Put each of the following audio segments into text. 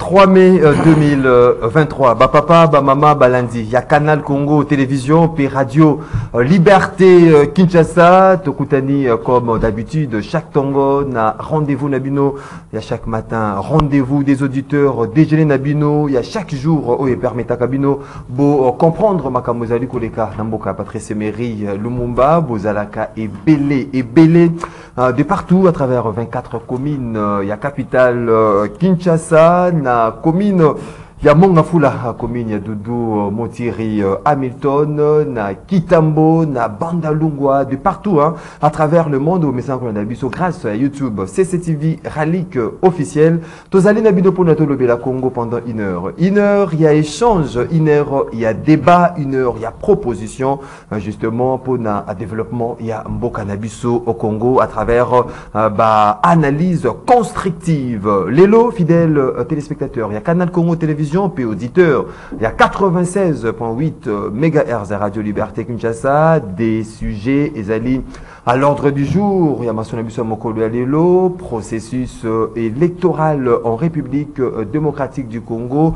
3 mai 2023, ba papa, ba mama, ba lundi. Il y a Canal Congo, télévision, puis radio Liberté Kinshasa, Tokutani comme d'habitude, chaque Tongo na rendez-vous Nabino, il y a chaque matin rendez-vous des auditeurs, déjeuner Nabino, il y a chaque jour, oh et permettre Kabino, beau comprendre Makamozali Koleka, Namboka, Patrice Emery, Lumumba, Bozalaka et Belé, de partout à travers 24 communes, il y a capitale Kinshasa, na commune ya Mongafula commune ya Doudou Motiri Hamilton na Kitambo na Bandalungwa de partout à travers le monde au message qu'on a vu grâce à YouTube CCTV Ralik officiel tozali na bido pour notre la Congo pendant 1 heure il y a échange 1 heure il y a débat 1 heure il y a proposition justement pour na développement il y a Mboka Nabiso au Congo à travers analyse constructive Lélo fidèles téléspectateurs il y a Canal Congo télévision puis auditeur, il y a 96.8 MHz à Radio Liberté Kinshasa, des sujets et à l'ordre du jour, il y a Massonabiso Mokolo Alelo, processus électoral en République démocratique du Congo.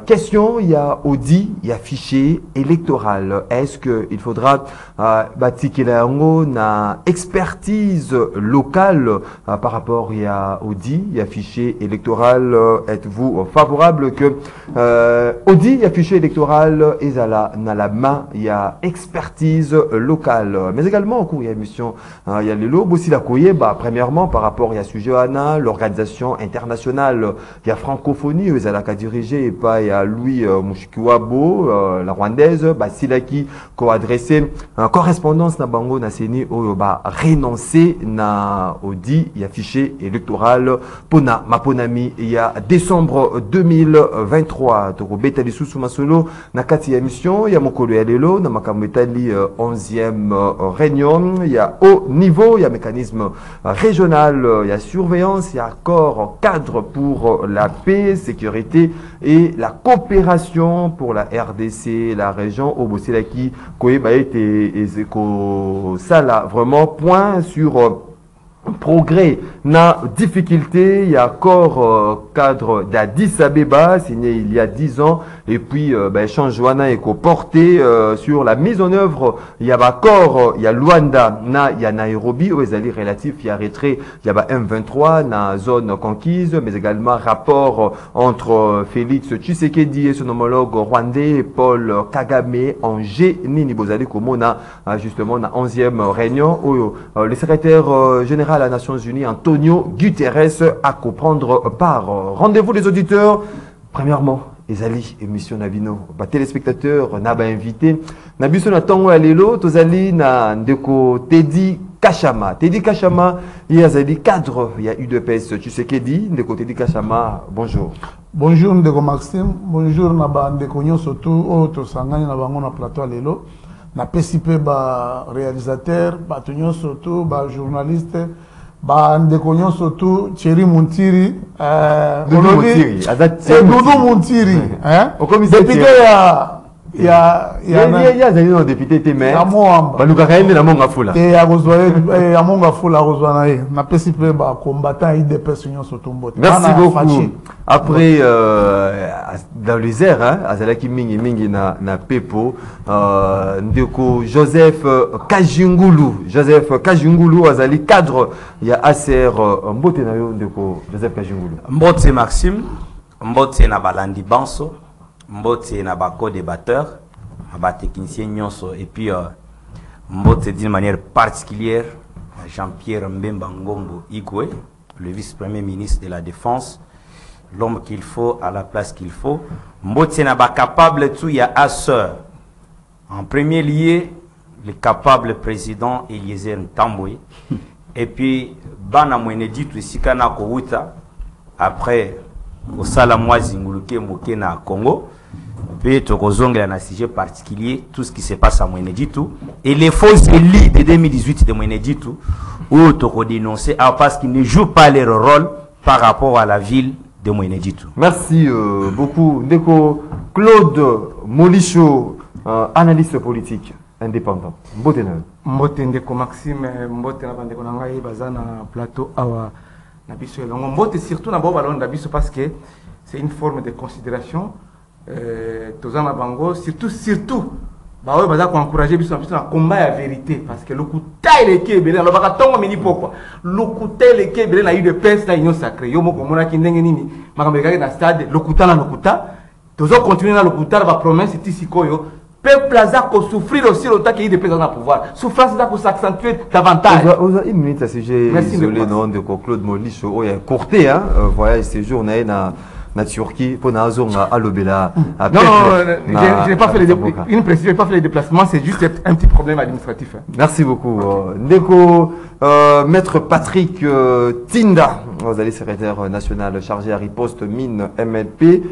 Question, il y a audit, il y a fichier électoral. Est-ce qu'il faudra bâtir na expertise locale par rapport il y a audit, il y a fichier électoral. Êtes-vous favorable que audit, il y a fichier électoral et dans la main, il y a expertise locale. Mais également, au cours, il y a émission, il y a les lobes aussi la couille, premièrement, par rapport à sujet Anna, l'organisation internationale, il y a francophonie, ils ont dirigé, et pas il y a Louis Mushikiwabo, la rwandaise, Silaki, co-adressé, correspondance na bango na seni, renoncer na audit, il y a fichier électoral, pona, maponami, il y a décembre 2023, toko betali susu masolo, na kati ya mission, il y a mokolo ya lelo, na makamwetali 11e réunion, il y a haut niveau, il y a mécanisme régional, il y a surveillance, il y a accord cadre pour la paix, sécurité et la coopération pour la RDC, la région Oboselaki, Koeba et ça là, vraiment point sur progrès, na difficulté, il y a accord cadre d'Addis Abeba, signé il y a 10 ans, et puis échange Joana et porté sur la mise en œuvre, il y a accord, il y a Luanda, il y a Nairobi, aux alliés relatifs, il y a retrait, il y a M23, na zone conquise, mais également rapport entre Félix Tshisekedi et son homologue rwandais, Paul Kagame, en Nini Bozali, comme on a justement la 11e réunion, où le secrétaire général à la Nations Unies, Antonio Guterres, à comprendre par. Rendez-vous les auditeurs. Premièrement, Ezali, émission Nabino, téléspectateurs, Naba invité. Nabiso na tongo alelo, tozali na ndeko Teddy Kachama. Teddy Kachama, il y a Zali cadre, il y a UDPS, tu sais qu'est dit, ndeko Teddy Kachama, bonjour. Bonjour ndeko Maxime, bonjour Naba ndeko nyo surtout, autre sangani na bango na plateau alelo. Na PCP ba réalisateur, ba tonyo surtout, ba journaliste, ba ndeko nyo surtout, Thierry Muntiri, Doudou Muntiri, Doudou Muntiri, hein? Député il y a député témé. Na Moamba. Ba luka kaende na Mongafula. Et à Rozwaye, à Mongafula Rozwanae. Na PCP ba combattant IDPS Union Sotumbote. Merci beaucoup. Après dans les airs, Azalaki Mingi na Pepo, ndeko Joseph Kajungulu, Azali cadre, il y a ACR Mbote na yo ndeko Joseph Kajungulu. Mbote Maxime, Mbote na Balandi Banso. Mbote na bako débatteur, ba technicien nyonso et puis Mbote d'une manière particulière Jean-Pierre Mbemba Ngombo Igwe, le vice-premier ministre de la Défense, l'homme qu'il faut à la place qu'il faut. Mbote na ba capable tout ya asseur. En premier lieu, le capable président Eliezer Ntambwe et puis bana mwenedi tu sikana ko wuta après au Salamwazi nguluke moke na Congo. Puis tokozongela na sujet particulier tout ce qui se passe à Mweneditu et les fausses élites de 2018 de Mweneditu où toko dénoncer parce qu'ils ne jouent pas leur rôle par rapport à la ville de Mweneditu. Merci beaucoup Ndeko Claude Molicho, analyste politique indépendant. Mbote Ndeko Maxime, Mbote na bandeko na ngai bazana plateau awa na biso elongo. Mbote surtout na bo balon na biso parce que c'est une forme de considération. Tozana Bango, surtout, bah ouais, bah encourager biso na combat la vérité parce que le coup taille les kébélé, alors bah tongo mini pourquoi le coup taille les kébélé na eu de peste na union sacrée. Yo moko mona ki ndenge nini, makambeka na stade, le coup na le coup ta, tozo continuer na le coup ta ba promesse ici koyo. Peuple a souffrir aussi autant qu'il y a des présidents à pouvoir. Souffrance a s'accentuer davantage. Une minute à sujet isolé non de Claude Molicho, oh il a courté hein, voyage séjour na Turquie pour na zone à Lobela. Non, je n'ai pas fait une précision, je n'ai pas fait les déplacements, c'est juste un petit problème administratif. Merci beaucoup. Ndeko, Maître Patrick Tinda, vous allez secrétaire national chargé à riposte mine MLP.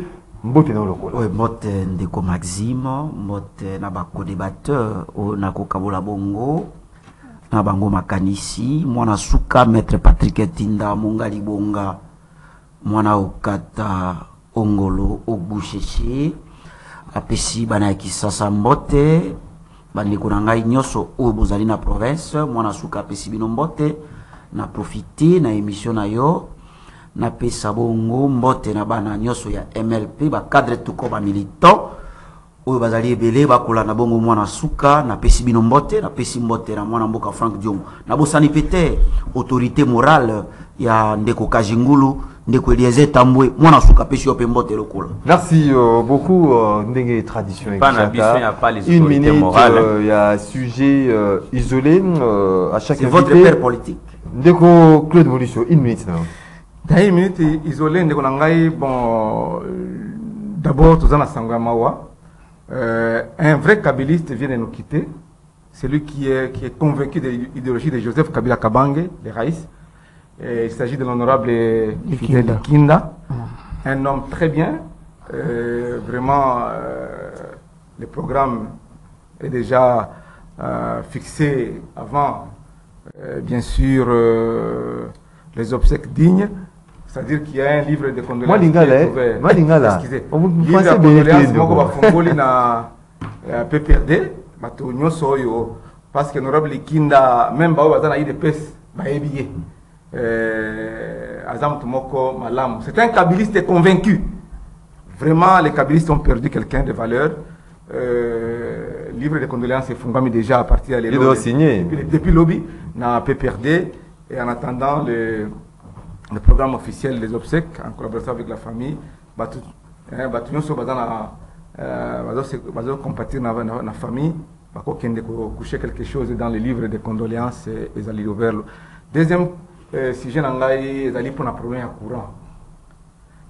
Mbote dans le rôle. Oui, mbote Ndeko Maxime, mbote na bako débatteur, na kokabola bongo, na bango makanisi, mwana suka Maître Patrick Tinda, mongali bonga, mwana okata ongolo obusheshe, apesi bana kisasa mbote, bandeko na ngai nyoso o bozali na province, mwana suka apesi bino mbote, na profiter na émission na yo. Na pesa bongo mbote na bana nyoso ya MLP ba cadre tuko ba militant oyo bazali ebele bakola na bongo mwana suka na pesi bino mbote na pesi mbote na mwana mboka Frank Diom na bosani pete autorité morale ya Ndeko Kajingulu Ndeko Eliezer Tambwe mwana suka pesi yo pe mbote lokola. Merci beaucoup ndenge tradition une minute il y a sujet isolé à chaque c'est votre père politique. Ndeko Claude Molicho une minute non. Dans une minute isolée, bon, d'abord, tout ça, un vrai kabyliste vient de nous quitter. Celui qui est convaincu de l'idéologie de Joseph Kabila Kabange, les Raïs. Il s'agit de l'honorable Fidel Kinda, un homme très bien. Vraiment, le programme est déjà fixé avant, bien sûr, les obsèques dignes. C'est-à-dire qu'il y a un livre de condoléances. Excusez. Livre de condoléances, Fongoli na PPRD, parce que l'honorable Kinda, même Baobazana eu de pes, Baébillé. Azam Tumoko Malam. C'est un kabyliste convaincu. Vraiment, les kabylistes ont perdu quelqu'un de valeur. Livre de condoléances est Fongami déjà à partir de il doit signer. Depuis lobby, na PPRD. Et en attendant le programme officiel des obsèques, en collaboration avec la famille, nous sommes compatir la famille, coucher quelque chose dans le livre de condoléances et les alliés ouverts. Deuxième sujet, c'est pour la problème courant.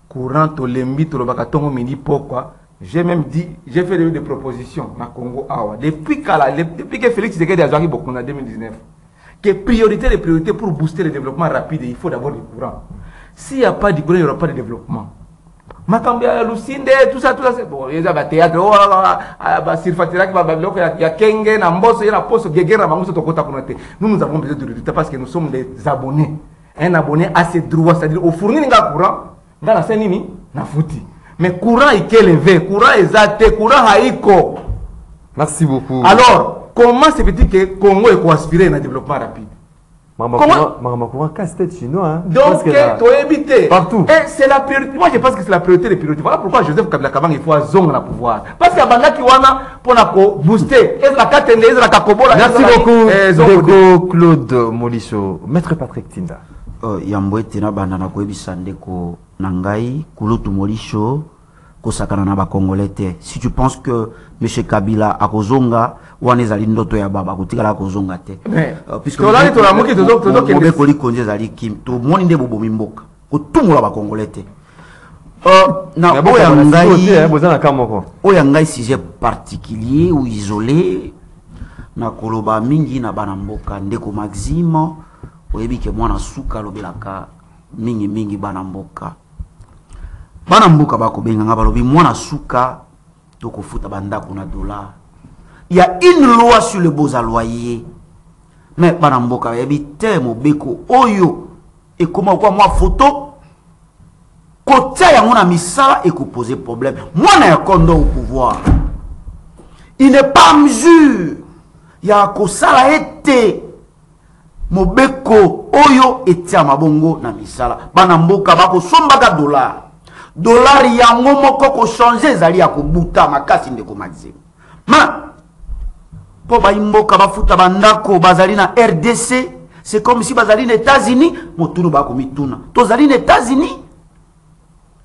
Courant, to lembi, to lobakatongo mini pourquoi. J'ai même dit, j'ai fait des propositions dans Congo Awa. Depuis que Félix Tshisekedi a joué beaucoup en 2019. Que priorité les priorités pour booster le développement rapide, il faut d'abord du courant. S'il n'y a pas de courant, il n'y aura pas de développement. Makambia Lucinde, tout ça, c'est bon. Il y a des théâtres, il y a Kenge, Namboso, il y a Poste, Guéguera, nous avons besoin de résultats parce que nous sommes des abonnés. Un abonné a ses droits, c'est-à-dire au fournir un courant, dans la scène, na fouti. Mais courant est élevé, courant est zate, courant haïko. Merci beaucoup. Alors, comment se fait-il que le Congo est aspiré à un développement rapide? Maman courant casse-tête chinois. Hein? Donc, tu as évité. Partout. Et c'est la priorité. Moi, je pense que c'est la priorité des priorités. Voilà pourquoi Joseph Kabila Kabang, il faut un zone à pouvoir. Parce qu'il y a des gens qui vont booster. Merci beaucoup, Ndeko Claude Molicho. Maître Patrick Tinda. Yambouete na bandana koebisa Ndeko Nangai, Kulutu Molicho. Si tu penses que M. Kabila a kozonga, ou est allé ndoto ya baba kotikala kozonga te. Puisque to la moki to koli konje zali kim to moni nde bobo mimboka. Ko tumula ba congolais te. Na oya ngai bozana kamoko. Oya ngai sujet particulier ou isolé na koloba mingi na bana mboka Ndeko Maxime oyebi ke mwana suka lobelaka mingi bana mboka. Bana mboka bako benga balobi mwana suka toko futa bandako na dollar. Il y a une loi sur le beaux à loyer. Mais bana mboka yebite mobeko oyo et comment quoi moi photo côté ya mona misala et ko poser problème. Mwana ya kondo au pouvoir. Il n'est pas en mesure ya ko sala été mobeko oyo etia mabongo na misala. Bana mboka bako sombaka dollar. dollar yango moko ko changer zali ya kobuta makasi ndeko Maxime ma po ba imboka bafuta bandako bazali na RDC c'est comme si bazali na États-Unis motunu ba ko mituna tozali na États-Unis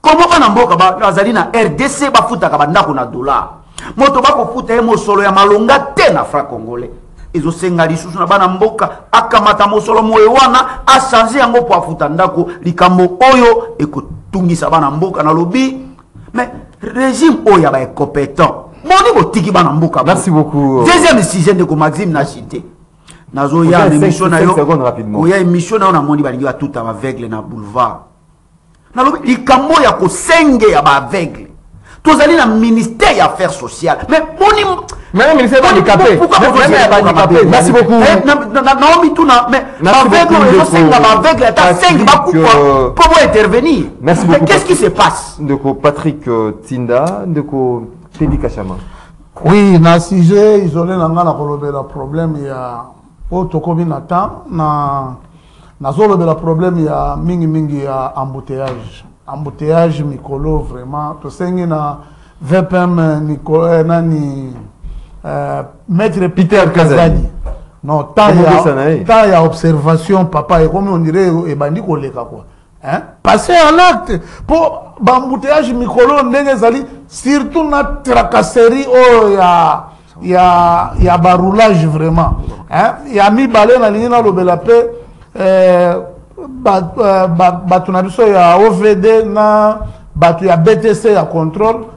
comment bana mboka bazali na RDC bafuta ka bandako na dollar moto ba ko futa e mosolo ya malonga te na franc congolais ezo senga lisusu na bana mboka akamata mosolo moyo wana a changer yango po afuta ndako likambo oyo ekotungisa bana mboka na lobi mais régime oyo ba compétent moni botiki bana mboka. Merci beaucoup. Deuxième sujet de Maxime na cité nazo ya émission na yo oya émission na moni balingi tout aveugle na boulevard na lobi likambo ya ko senge ya ba aveugle tozali na ministère ya affaires sociales mais moni même ministère de handicapé. Merci beaucoup. Naomi Tuna, mais aveugle, ta 5 comment intervenir. Merci beaucoup. Qu'est-ce qui se passe? De Patrick Tinda, de Teddy Kachama. Oui, na sujet isolé na ngana kolobe la problème ya otokomi na temps na zolo la problème ya mingi ya embouteillage mikolo vraiment to sengi na VPM Nicolas nani Maître Peter Kazadi. Non, tant il y a observation, papa, et comme on dirait, et bandi koleka quoi. Hein? Passer à l'acte pour bambouteillage micro ndengezali surtout na tracasserie oh il y a baroulage vraiment. Hein? Il y a mis balé na ligne na lobela pe batunabiso ya OVD na batu ya BTC ya contrôle.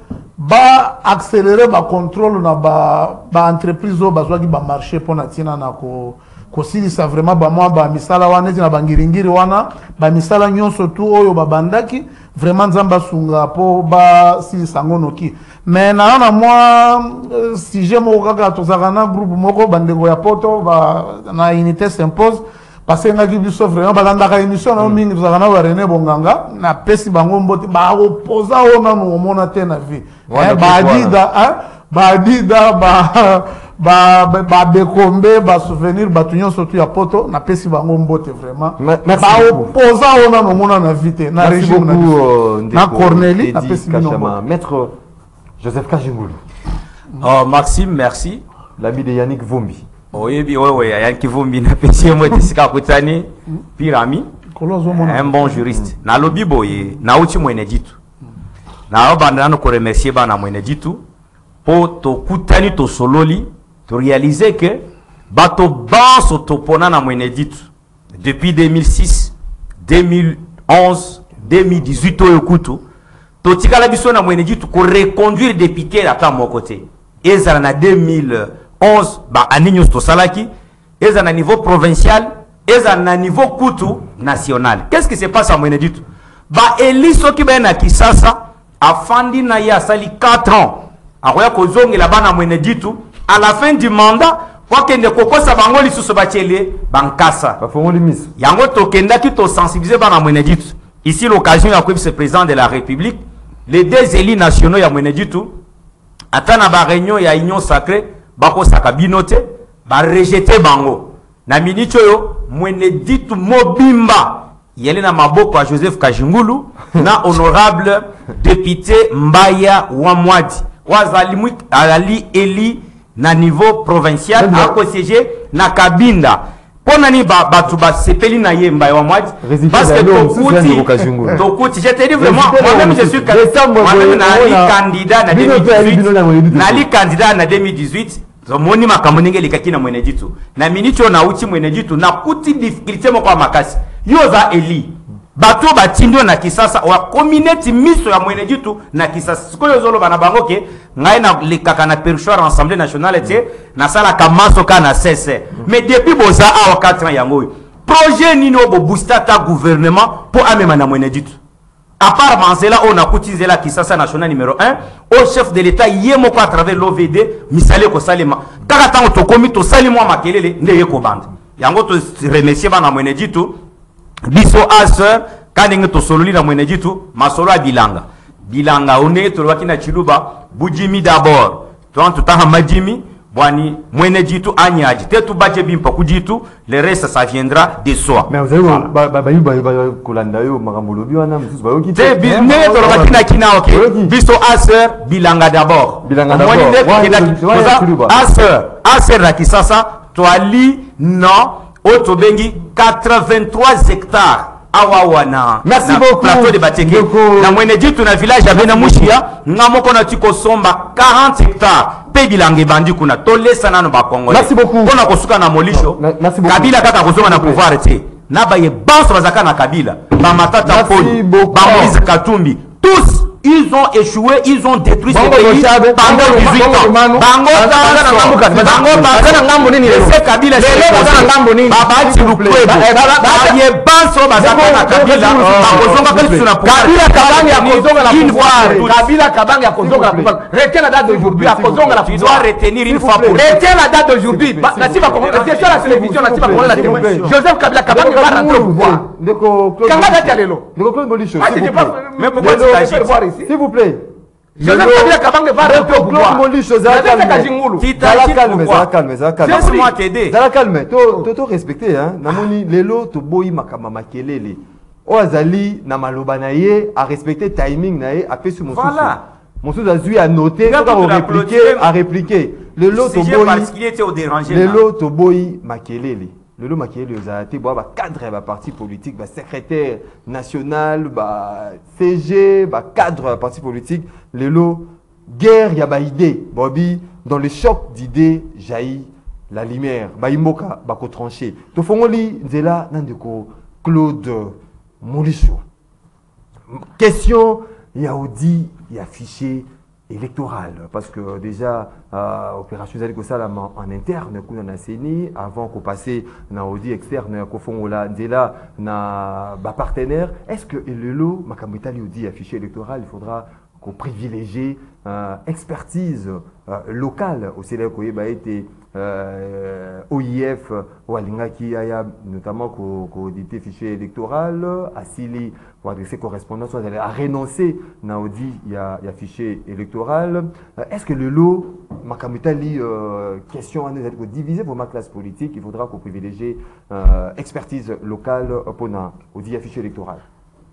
Ba accélérer ba contrôle na ba entreprise o bazwa ki ba marché pona tina na ko sili sa vraiment ba moi ba misala wana tina bangiringiri wana ba misala nyonso tu oyo ba bandaki vraiment nzamba sunga po ba si sangono ki mais na moi si je mo kaka to zakana groupe moko bandeko ya poto ba na unité s'impose parce que ngaki biso vraiment bazandaka émission na mingi zakana ba René Bonganga na pesi bango mboti ba oposa ona no mona te na vie badida ba bekombe ba souvenir batunyo surtout ya poto na pesi bango mbote vraiment ba oposa ona no mona na vite na régime na Cornélie na pesi bino Maître Joseph Kajingulu. Oh Maxime, merci. L'ami de Yannick Vombi. Oui, Yannick Vombi na pesi moi tisika kutani pirami. Un bon juriste. Na lobi boye na uchi mwene jitu. Na obanda no ko remercier bana mwene jitu po to kutani to sololi to réaliser que bato banso to pona na mwene jitu depuis 2006 2011 2018 oyo kutu to tikala biso na mwene jitu ko reconduire député ata mon côté ezala na 2011 ba aninyo to salaki ezala na niveau provincial ezala na niveau kutu national. Qu'est-ce qui se passe à mwene jitu ba eliso ki ba na Kisasa afandi na ya sali 4 ans akoya kozongela bana mwene jitu à la fin du mandat kwa kende kokosa bango lisusu bachele bankasa bafongoli miso yango tokenda ki to sensibiliser bana mwene jitu. Ici l'occasion ya vice président de la République les deux élus nationaux ya mwene jitu atana ba réunion ya union sacrée bako sakabinote ba rejeter bango na minicho yo mwene jitu mobimba yele na maboko a Joseph Kajingulu na honorable député Mbaya Wamwadi wazali ali eli na niveau provincial ako siéger na Kabinda pona ni batu ba sepeli na ye Mbaya Wamwadi parce que tokuti je te dis vraiment moi-même je suis candidat na 2018 nali candidat na 2018 moni makambo ndenge likaki na mwene jitu na minicho na uchi mwene jitu na kuti difficulté moko makasi yoza eli bato batindo na Kisasa wa communauté miso ya mwene jitu na Kisasa sikoyo zolo bana bango ke ngai na lekaka na perchoir Assemblée nationale te na sala kamaso kana cesse mais depuis boza a 4 ans yango projet nino bo booster ta gouvernement pour amema na mwene jitu à part Manzela on a cotisé la Kisasa national numéro 1 au chef de l'état yemo ko à travers l'OVD misale ko salima kaka tango to komi to salimo makelele ndeye ko bande yango to remercier bana mwene jitu biso aseur kaninga to sololi na mwene jitu masolo a bilanga one to lwaki na Chiluba bujimi d'abord to tanga majimi Wani, mwene jitu anyaji. Tetu bache bimpa kujitu, le reste ça viendra de soi. Mais vous avez kolanda yo makamolobi wana msusu ba yoki. Te bizne to bakina kina ok. Biso asser bilanga d'abord. Bilanga d'abord. Asser la kisasa to ali non otobengi 83 hectares. Awawana. Merci beaucoup. Plateau de Bateke. Na mwene jitu na village ya Bena Mushia, ngamoko na tiko somba 40 hectares. Bilange bandi kuna tolesa nano ba Congo. Merci beaucoup. Pona kosuka na molisho. Merci beaucoup. Kabila kaka kozonga na pouvoir te. Na ba ye banso bazaka na Kabila. Ba matata poli. Ba Moïse Katumbi. Tous ils ont échoué, ils ont détruit ce pays pendant 18 ans. Bango Bango nini c'est Kabila c'est Baba Tilukwebo. Ba ye banso bazaka na Kabila. Ba kozonga kali suna pouvoir. Kabila Kabanga ya kozonga la pouvoir. Kabila Kabanga ya kozonga la pouvoir. Retiens la date d'aujourd'hui. À kozonga la pouvoir. Tu dois retenir une fois pour retiens la date d'aujourd'hui. Nasi va commenter sur la télévision, nasi va commenter la télévision. Joseph Kabila Kabanga va rentrer au pouvoir. Kanga date ya lelo. Mais pourquoi tu t'agites? S'il vous plaît. Joseph Kabila Kabanga va rentrer au pouvoir. Laisse-moi t'aider. Zala calme. To respecter hein. Namoni lelo to boyi makama makelele. Oazali na maloba na ye a respecter timing na ye a fait sur mon souci. Voilà. Mon souci a dû à noter, à répliquer. Le lot to boyi. Parce qu'il était au déranger. Le lot to boyi makelele. Le lot makelele ozalate boa ba cadre ba parti politique, ba secrétaire national, ba CG, ba cadre ba parti politique. Le lot guerre ya ba idée. Bobby dans le choc d'idées jaillit la lumière. Ba imoka ba ko trancher. To fongoli nzela nandeko Claude Molisho. Question yaoudi ya fichier électoral parce que déjà opération zali ko sala en interne kuna na CENI avant qu'on passe na audi externe ko fongola nzela na ba partenaire. Est-ce que le lot makamutali audi ya fichier électoral il faudra qu'on privilégie expertise locale au CELEC ko yeba été OIF ou Alingaki Aya notamment qu'au auditer fichier électoral Asili pour adresser correspondance à renoncer na audi il y a fichier électoral. Est-ce que le lot makamutali question à nous être divisé pour ma classe politique il faudra qu'on privilégie expertise locale pour na audi ya fichier électoral?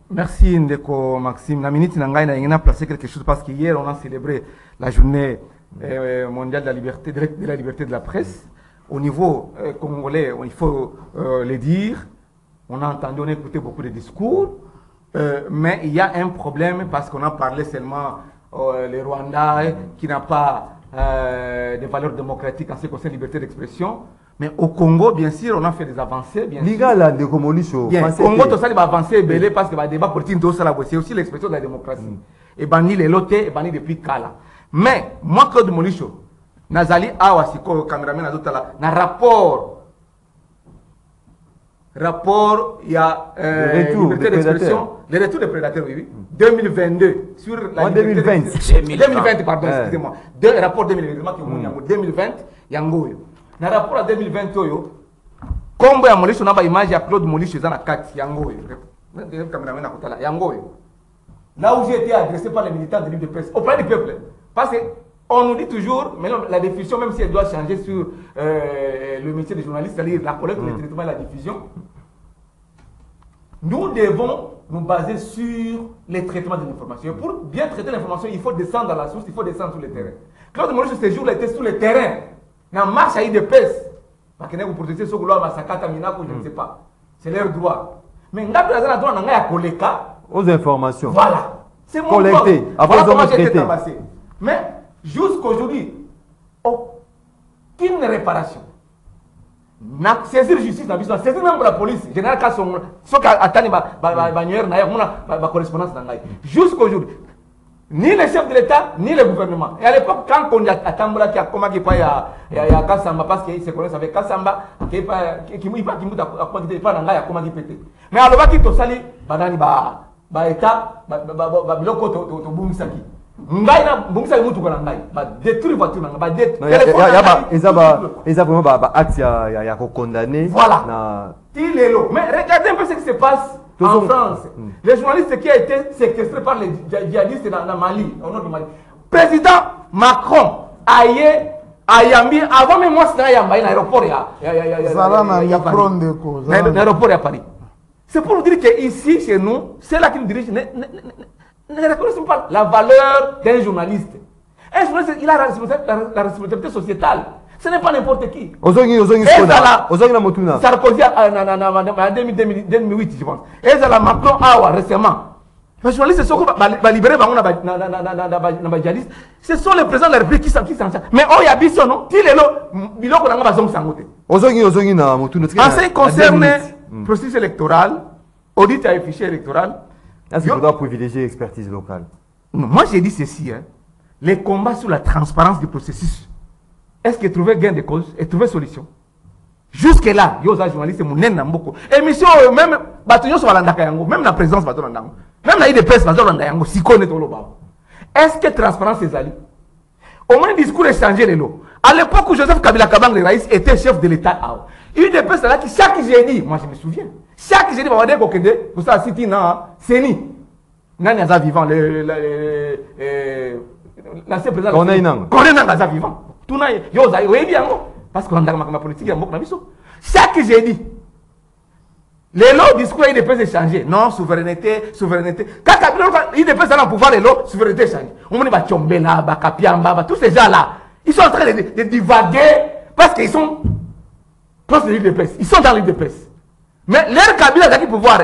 Merci Ndeko Maxime. La minute Nangaï n'a placé quelque chose parce qu'hier on a célébré la journée mondiale de la liberté de la presse. Au niveau congolais, il faut le dire, on a entendu, on a écouté beaucoup de discours, mais il y a un problème parce qu'on a parlé seulement le Rwanda qui n'a pas de valeurs démocratiques en ce qui concerne la liberté d'expression. Mais au Congo, bien sûr, on a fait des avancées. Bien sûr. De Comolisho. Au Congo, tout ça, il va avancer belé parce que le débat politique, c'est aussi l'expression de la démocratie. Et banni les lotés, et banni depuis Kala. Mais moi, Claude Molisho, Nazali Awasiko, caméraman, na rapport, il y a liberté d'expression, le retour des prédateurs, oui. 2022, sur la 2020, pardon, excusez-moi. Rapport 2020, Yango. Na rapport à 2020 kombo ya Molisho na ba image ya Claude Molisho za na kati yango caméraman na kotala yango là où j'ai été adressé par les militants de l'Union de presse auprès du peuple parce que on nous dit toujours mais la diffusion même si elle doit changer sur le métier de journaliste c'est-à-dire la collecte le traitement et la diffusion nous devons nous baser sur les traitements de l'information. Pour bien traiter l'information il faut descendre dans la source, il faut descendre sur le terrain. Claude Molisho ce jour-là était sur le terrain. Na marche à de pèse. Parce que vous protestez sur le massacre, je ne sais pas. C'est leur droit. Mais nous avons le droit de collecter aux informations. Voilà. C'est mon collecter. Droit. Voilà comment j'ai été tabassé. Mais jusqu'aujourd'hui, aucune réparation. Saisir justice, saisir même la police. Général Kasson, ce qui attend ma correspondance. Jusqu'aujourd'hui. Ni le chef de l'État, ni le gouvernement. Et à l'époque, quand on a Tambola qui a commandé il y a Kassamba, parce qu'il se connaît avec Kassamba, qui n'est pas commandé pété. Mais à l'époque, il sali, Badani, État, Biloko, Boumsaki. Ngaina, Boumsaki, Moutoukana, détruire voiture, ils ont vraiment acte à condamner. Voilà. Mais regardez un peu ce qui se passe. En France, les journalistes qui ont été séquestrés par les djihadistes dans Mali, au nord du Mali. Président Macron a Ayambi, avant même moi, c'était Ayamba, l'aéroport, il y a l'aéroport à Paris. C'est pour vous dire qu'ici, chez nous, c'est là qui nous dirige. Ne reconnaissons pas la valeur d'un journaliste. Un journaliste, il a la responsabilité sociétale. Ce n'est pas n'importe qui. Sarkozy en 2008, je pense. Et ça la Macron récemment. Les journalistes sont libérés, ce sont les présidents de la République qui s'en chargent. Mais oh, il y a Bisson, non? En ce qui concerne le processus électoral, audit à fichier électoral. Est-ce qu'il faudra privilégier l'expertise locale? Non, moi j'ai dit ceci, hein. Les combats sur la transparence du processus. Est-ce que trouver gain de cause et trouver solution? Jusque-là, il y a des journalistes qui ont beaucoup. Émission, même la présidence, même la IDPS, est-ce que transparence est allée? Au moins, le discours est changé les lots. À l'époque où Joseph Kabila Kabang, le Raïs, était chef de l'État, IDPS, là, qui chaque jeudi, moi je me souviens, chaque jeudi, on va dire que pour ça, City, c'est ni. Nani Aza vivant, l'ancien président. Corneille Aza vivant. Tout n'a parce qu'on a ma politique, chaque jeudi, les lots discours ils peuvent changer. Non, souveraineté. Quand ils peuvent aller au pouvoir, les lots, souveraineté change. On va Tchombela, Bakapiamba, tous ces gens-là, ils sont en train de divaguer parce qu'ils sont proches de l'IDPS. Ils sont dans l'IDPS. Mais leur Kabila a le pouvoir.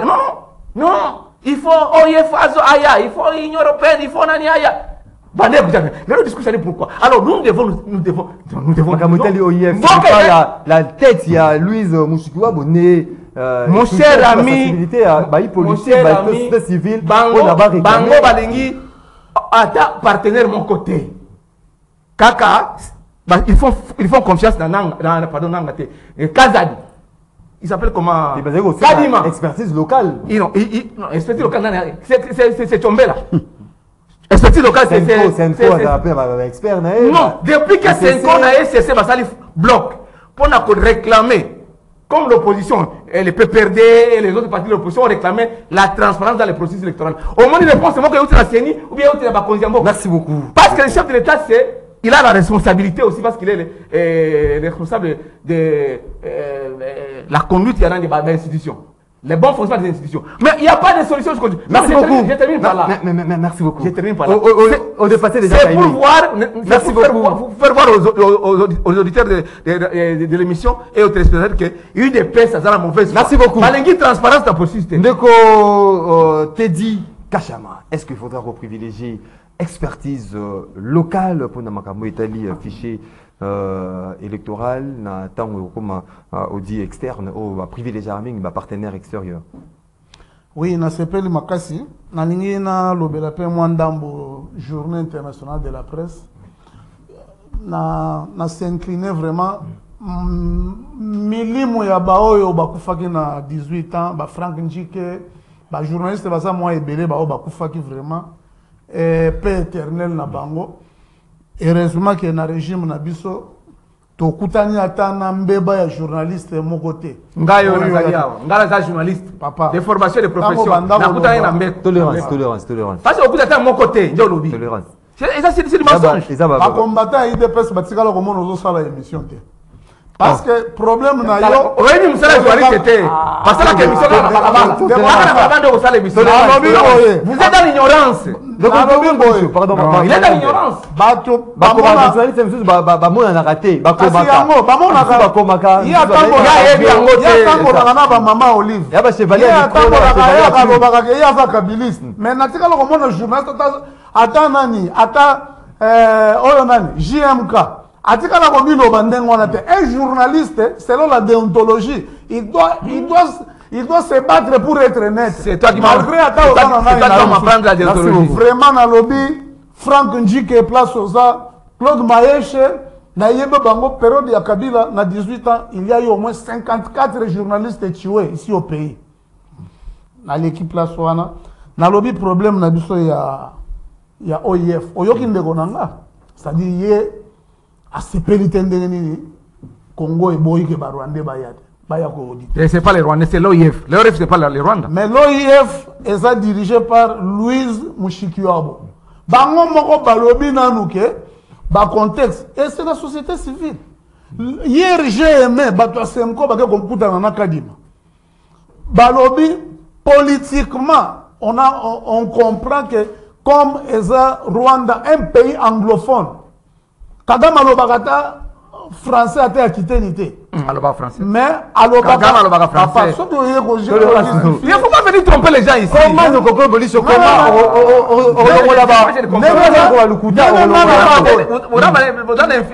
Non. Il faut OIF, Aya, il faut l'Union européenne, il faut Nani Aya. Le discours, c'est pourquoi. Alors nous devons. La tête, il y a Louise Mouchikiwa Bonnet. Mon cher ami, civil, Bango Balengi, partenaire mon côté. Kaka, ils font confiance dans Kazadi. Il s'appelle comment? Kadima. Expertise locale. Non, expertise locale, c'est tombé là. Expertise locale, c'est expert. Non, depuis que Senko a cessé, ça bloque pour réclamer, comme l'opposition, les PPRD et les autres partis de l'opposition ont réclamé la transparence dans les processus électoraux. Au moins, il répond, c'est moi qui ai eu la CENI ou bien il y a Merci beaucoup. Parce que le chef de l'État, il a la responsabilité aussi parce qu'il est responsable de la conduite dans les institutions. Les bons fonctionnements des institutions. Mais il n'y a pas de solution. Merci beaucoup. Je termine par là. Merci beaucoup. Je termine par là. On est passé déjà. C'est pour voir, merci beaucoup. Faire voir aux auditeurs de l'émission et aux téléspectateurs qu'il y a eu des pièces à la mauvaise. Merci beaucoup. Malgré transparence, la possibilité. Ndeko Teddy Kachama, est-ce qu'il faudra privilégier expertise locale pour Namakamo Italie fichier électoral na tango comme audit externe ou privilégier un partenaire extérieur? Oui, na sepeli makasi na lingi na lobela pe mwandambo journée internationale de la presse na s'incliner vraiment milimo ya baoyo bakufaki na 18 ans ba Frank Njike ba journaliste baza moi ebele ba bakufaki vraiment paix éternelle na bango. Heureusement que na régime na biso to kutani ata na mbeba ya journaliste mon côté. Ngayo ngala za journaliste. Papa. Des formations de profession. Na kutani na mbeba. Tolérance. Parce que okutata mon côté, ndio lobi. Tolérance. Et ça c'est du mensonge. Ba combattant IDPS batikala ko mono zo sala émission te. Parce que problème na yo, oui, musala journaliste te. Parce que la émission là vous êtes dans l'ignorance. Pardon, il est dans l'ignorance. Bato na raté. Il y a maman Olive. Il y a chevalier. Il y a kabiliste. Mais natika lo komo journaliste ata nani, ata oyo nani, JMK. Un journaliste, selon la déontologie, il doit se battre pour être net. C'est toi qui m'apprendre la déontologie. Vraiment, dans le lobby, Frank Njike, Place Oza, Claude Mayeche, Naïebe Bango, période de Kabila, na 18 ans, il y a eu au moins 54 journalistes tués ici au pays. Dans l'équipe Place Oana, dans le lobby, problème, il y a OIF. C'est-à-dire, il y a Congo et Boïke Rwandais et c'est pas les Rwandais, c'est l'OIF. L'OIF, c'est pas les Rwandais. Mais l'OIF est dirigé par Louise Mouchikiwabo. Bango moko balobi nanuke Bas contexte. Et c'est la société civile. Hier, j'ai aimé, Bato Semko, Baké Komputa Nana Kadima. Balobi, politiquement, on comprend que comme Eza Rwanda, un pays anglophone, Kagame Alobagata, français a été quitté l'ité. Aloba français. Mais Alobagata. Kagame Alobaga français. Il ne faut pas venir tromper les gens ici. Comment nous comprenons Bolis comment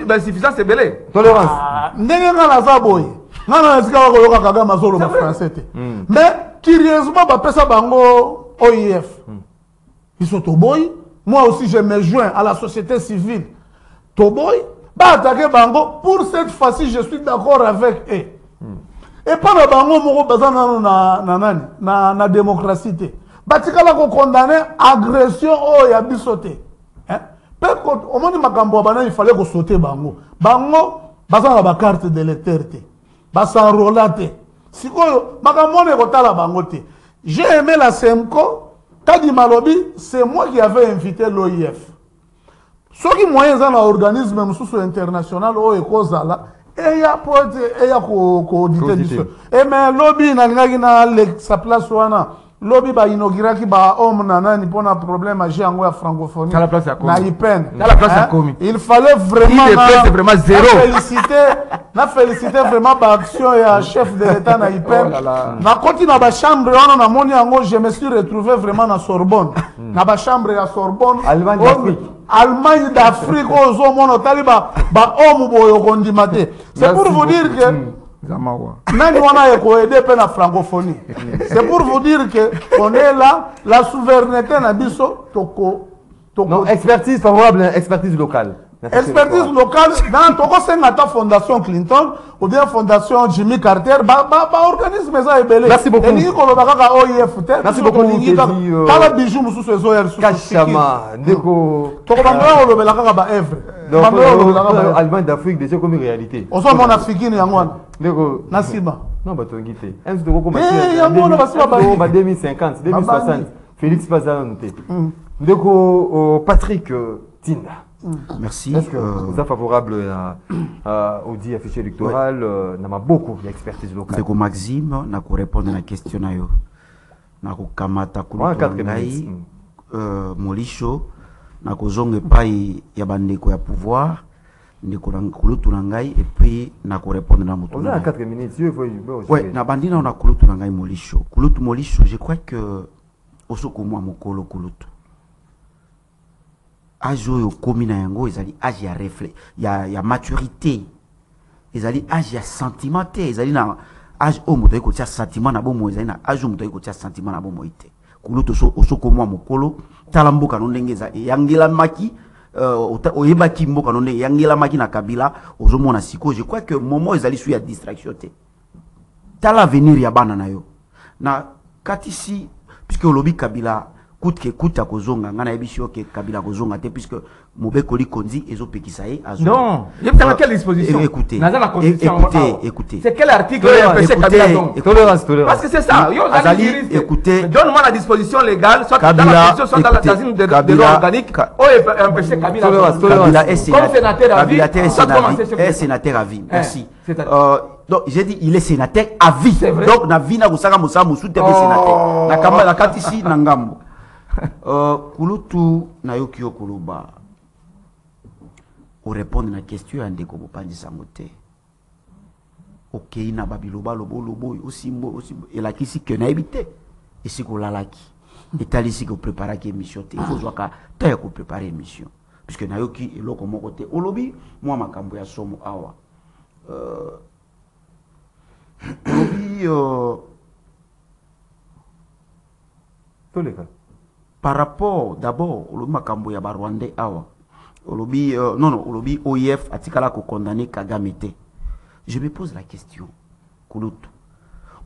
on a suffisance c'est belé. Tolérance. Ndenge nga za boy. Nga esika ko yoka Kagame azolo ba français te. Mais curieusement ba pesa bango OIF. Ils sont Toboy. Moi aussi je me joins à la société civile. Toboy ba attaquer bango pour cette fois-ci je suis d'accord avec eux. Et pendant bango moko bazana na démocratie te. Batikala ko condamner agression o ya bisote. Hein? Peut au moins makambo bana il fallait ko sauter bango. Bango bazana ba carte de l'électeur te. Ba s'enrôler. Sikoyo makambo ne ko tala bango te. J'ai aimé la Semko. Kadi Malobi, c'est moi qui avais invité l'OIF. Ce qui moyen dans l'organisme international ou ekozala et ya pote et ya coordinateur. Et mais lobby na sa place wana lobby ba inaugura ki ba homme nana ni pona problème à géant ya francophonie. La place à Komi. Na IPEN. La place à Komi. Il fallait vraiment c'est vraiment zéro. Féliciter vraiment ba action ya chef de l'état na IPEN. Na koti na ba chambre wana na moni yango je me suis retrouvé vraiment na Sorbonne. Na ba chambre ya Sorbonne. Allemagne d'Afrique aux hommes taliba ba homme boyo kondimate. C'est pour vous dire que même on a aidé la francophonie. C'est pour vous dire que on est là, la souveraineté na biso toko. Non, expertise favorable, expertise locale. Expertise locale dans Toko Sengata Fondation Clinton ou bien Fondation Jimmy Carter, organisme ça est belé. Merci beaucoup. Merci beaucoup. Kala bijou musu sezo ya susu. Kachama, ndeko. Toko bangwa lo belaka ka ba evre. Donc Allemagne d'Afrique déjà comme réalité. On soit mon africain yangwana. Ndeko. Nasiba. Non ba tongite. Un de ko ba 2050, 2060. Félix Pazan noté. Ndeko Patrick Tinda. Merci. Est-ce que vous êtes favorable au dit affiché électoral? N'a pas beaucoup d'expertise locale. Ndeko Maxime, n'a ko répondre à la question na yo. Na ko kamata kulutungai molisho na ko zonge pai ya bandeko ya pouvoir ndeko kulutungai et puis na ko répondre na mutu. On a 4 minutes. Ouais, na bandina on a kulutungai molisho. Kulutu molisho, je crois que osoko mwa mokolo kulutu. Âge oyo komi na yango ezali âge ya reflet ya maturité ezali âge ya sentiment te ezali na âge o moto ko tia sentiment na bomo ezali na âge o moto ko tia sentiment na bomo ite kuluto osoko mwa mokolo tala mboka no ndenge eza yangela maki oyebaki mboka no ndenge yangela maki na Kabila ozomona siko. Je crois que moment ezali sous ya distraction te tala avenir ya bana na yo na katisi puisque olobi Kabila coûte que coûte à kozonga ngana ebisho ke Kabila kozonga te puisque Mobeko Likonzi ezopekisa ye azo. Non, il y a quelle disposition? Écoutez, écoutez. C'est quel article empêché Kabila donc? Tolérance. Parce que c'est ça. Écoutez. Donne-moi la disposition légale, soit Kabila, dans la constitution, soit dans une de loi organique. Oh, empêcher Kabila. Kabila est sénateur à vie. Est sénateur à vie. Merci. Donc j'ai dit il est sénateur à vie. Donc na vie na kusaka musa musu te sénateur. Na kamba na katisi na ngambo. Kulutu na yokio kuluba. Pour répondre à la question à ndeko bopandi sangote. OK na babiloba lobo aussi et la kisi que na évité et si ko lalaki. Et talisi ko préparer ki émission te. Il faut zoka ta ko préparer émission puisque na yoki eloko moko te. Olobi moi makambo ya somo awa. Par rapport d'abord au makambo ya Rwandais awa olobi olobi OIF atikala ko condamner Kagame te. Je me pose la question Kulutu,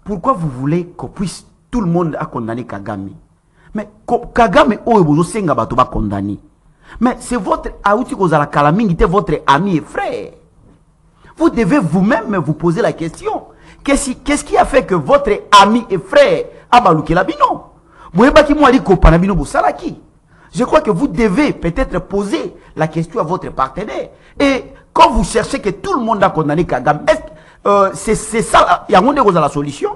pourquoi vous voulez qu'on puisse tout le monde a condamné Kagame? Mais Kagame oyo bozo senga bato ba condamner. Mais c'est votre auti kozala kalamingi te votre ami et frère. Vous devez vous-même vous poser la question. Qu'est-ce qui a fait que votre ami et frère a balukela bino? Je crois que vous devez peut-être poser la question à votre partenaire. Et quand vous cherchez que tout le monde a condamné Kagame, c'est ça, il y a la solution.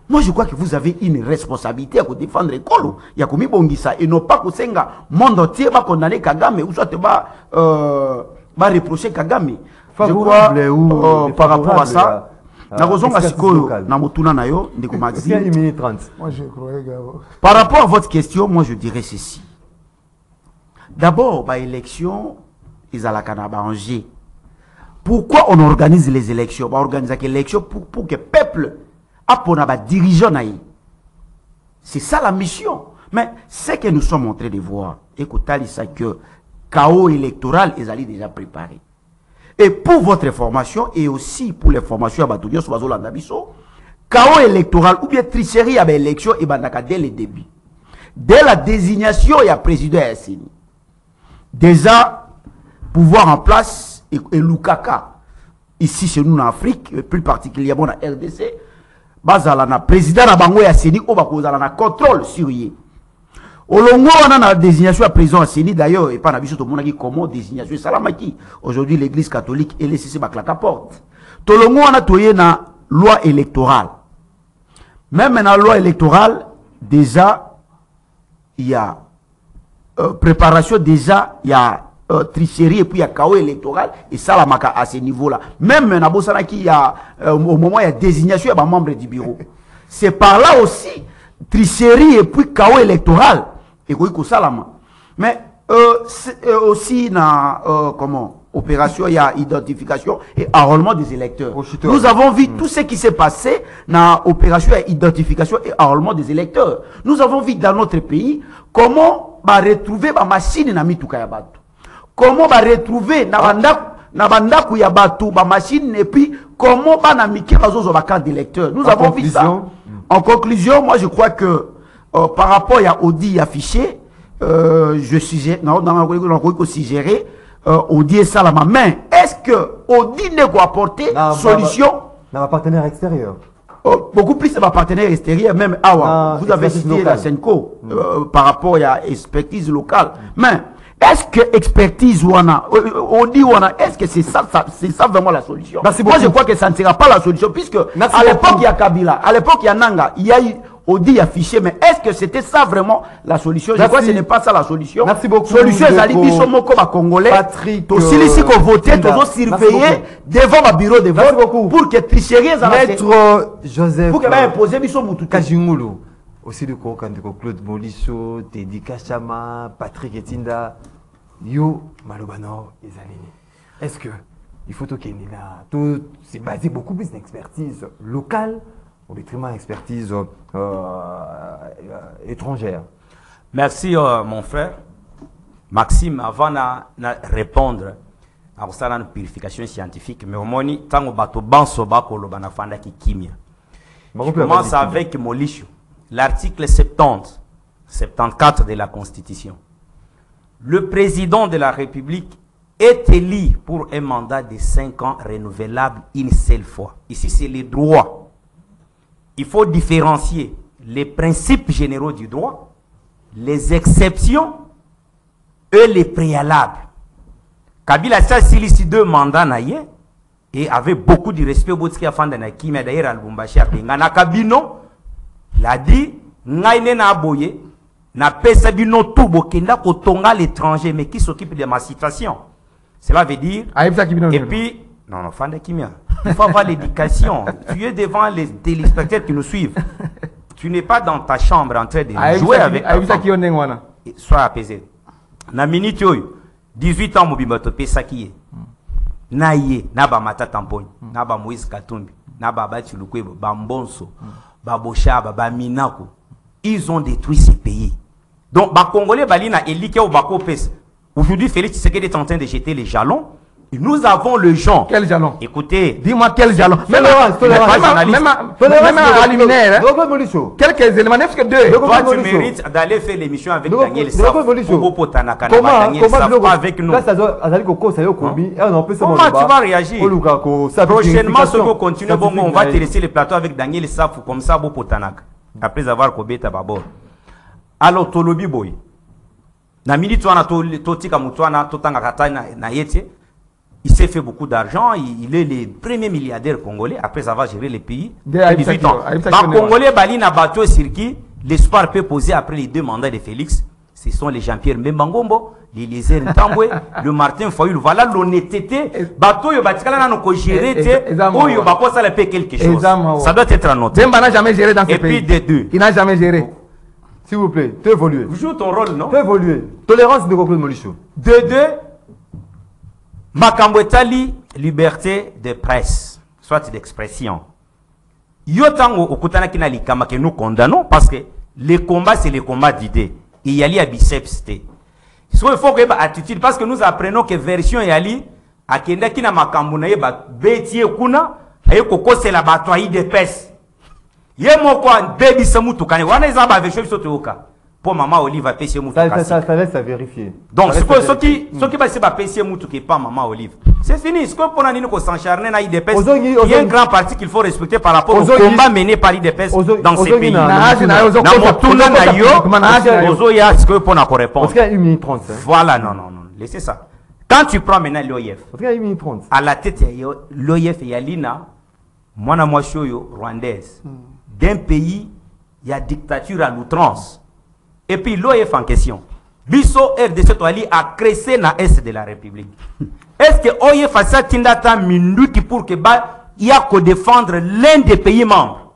Moi, je crois que vous avez une responsabilité à défendre l'école. Il y a comme Bongisa et non pas que Senga, monde entier va condamner Kagame ou soit va reprocher Kagame. Je crois, par rapport à ça, par rapport à votre question, moi je dirais ceci. D'abord, l'élection, ils ont la Angers. Pourquoi on organise les élections? On organise les élections pour que le peuple ait des dirigeants. C'est ça la mission. Mais ce que nous sommes en train de voir, écoutez, c'est que le chaos électoral est déjà préparé. Et pour votre information, et aussi pour les formations à Batounios, chaos électoral ou bien tricherie à l'élection, et dès le début. Dès la désignation, il y a président Yassini. Déjà, pouvoir en place, et Lukaka, ici chez nous en Afrique, et plus particulièrement en RDC, le président Nabango Yassini, on va un contrôle sur lui. Au long on a la désignation à président Yassini, d'ailleurs, et pas la tout le monde qui comment désignation Salamaki. Aujourd'hui, l'église catholique et les CC Baklaka porte. Tout le monde on a toyé la loi électorale. Même dans la loi électorale, déjà, il y a préparation, déjà, il y a tricherie et puis il y a chaos électoral et ça la maca à ce niveau-là. Même dans Bossanaki, il y a au moment où il y a désignation, il y a membre du bureau. C'est par là aussi tricherie et puis chaos électoral et quoi mais aussi dans comment opération, il y a identification et enrôlement des électeurs. Nous avons vu tout ce qui s'est passé dans l'opération identification et enrôlement des électeurs. Nous avons vu dans notre pays comment retrouver ma machine na mituka ya batu. Comment retrouver na banda ya batu ma machine et puis comment na miki bazozo ba carte d'électeur. Nous avons vu ça. En conclusion, moi je crois que par rapport à Audi affiché, je suis suggéré Audi et Salama. Mais est-ce que Audi ne peut apporter solution dans un partenaire extérieur? Beaucoup plus de partenaires extérieurs, même vous avez cité la Senco par rapport à expertise locale. Mais est-ce que expertise Audi est-ce que c'est ça vraiment la solution? Moi je crois que ça ne sera pas la solution puisque à l'époque il y a Kabila, à l'époque il y a Nanga, il y a eu Audi affiché, mais est-ce que c'était ça vraiment la solution? Je crois que ce n'est pas ça la solution. Merci beaucoup. Solution, c'est à Congolais. Patrick. Aussi, si qu'on votait, tous surveiller devant le bureau de vote pour que tricherie. Maître Joseph. Pour que imposer, ils sont moutou. Kajingulu. Aussi le Claude Molisso, Teddy Kachama, Patrick Etinda, Yo Malobano et Zalini. Est-ce que il faut qu'il y ait tout, c'est basé beaucoup plus d'expertise locale au détriment d'expertise étrangère. Merci mon frère. Maxime, avant de répondre à la purification scientifique, mais au moins, tant que bateau banso bako lo banafanda ki kimia. Je commence avec Molisho. L'article 74 de la Constitution. Le président de la République est élu pour un mandat de 5 ans renouvelable une seule fois. Ici, c'est les droits. Il faut différencier les principes généraux du droit, les exceptions et les préalables. Kabila a ici 2 mandats et avait beaucoup de respect pour ce qu'il a fait dans mais d'ailleurs à Lubumbashi à Bengana Kabino l'a dit ngaine na boye na pesa bino tout bokenda kotonga l'étranger mais qui s'occupe de ma situation. Cela veut dire et puis non fan de Kimia. Il faut avoir l'éducation. Tu es devant les téléspectateurs qui nous suivent. Tu n'es pas dans ta chambre en train de jouer avec ta femme. Sois apaisé. Na minute 18 ans mobimbato pesa qui na ye na ba mata tamponi na ba Moïse Katumbi na ba Bati Lukwebo ba Mbonso ba Boshaba ba Minako. Ils ont détruit ces pays. Donc ba Congolais balina elike ou ba kopes. Aujourd'hui Félix Tshisekedi est en train de jeter les jalons. Nous avons le genre. Quel jalon? Écoutez. Dis-moi quel jalon. Même liminaire. Quelques éléments, n'est-ce que 2. Toi, tu mérites d'aller faire l'émission avec Daniel Saf. Comment avec nous? Comment tu vas réagir? Prochainement, si vous continuez, on va te laisser le plateau avec Daniel Saf comme ça, Bopotanaka. Après avoir Kobeta Babor. Alors, Tolobi Boy. Na minute wana totika mutwana totanga kata na yete. Il s'est fait beaucoup d'argent, il est le premier milliardaire congolais après avoir géré le pays depuis 18 ans. Les Congolais bali na bateau circuit, l'espoir peut poser après les 2 mandats de Félix. Ce sont les Jean-Pierre Mbangombo, les Lézer Ntambwe, le Martin Fayoul. Voilà l'honnêteté. Bateau yo batikala na ko gérer te, oyo bako ça le paie quelque chose. Ça doit être annoté. Demba n'a jamais géré dans ce pays. Et puis des deux. Il n'a jamais géré. S'il vous plaît, tu évolues. Vous jouez ton rôle, non? Tu évolues. Tolérance de Claude Molicho. De deux. Makambo etali liberté de presse, soit d'expression. Yotango okutana kina likama que nous condamnons parce que le combat c'est le combat d'idées. Et yali a biceps te. Il faut que attitude parce que nous apprenons que version yali akenda kina makambo na yeba betie kuna ayo kokose la batoi de pes. Ye moko baby samu tukane wana izaba version sotoka. Pour maman Olive a pêché moutou. Ça laisse à vérifier. Donc, ce qui va se pêcher moutou qui n'est pas maman Olive. C'est fini. Ce qu'on a dit qu'on s'encharne à l'IDPS, il y a un grand parti qu'il faut respecter par rapport au combat mené par l'IDPS dans ces pays. Voilà, non. Laissez ça. Quand tu prends maintenant l'OIF, à la tête, il y a l'OIF et Yalina, moi, je suis rwandaise. D'un pays, il y a dictature à l'outrance. Et puis l'OIF en question. Bisso RDC Toali a créé na Est de la République. Est-ce que l'OIF a ça tindata minute pour que il y a qu'à défendre l'un des pays membres?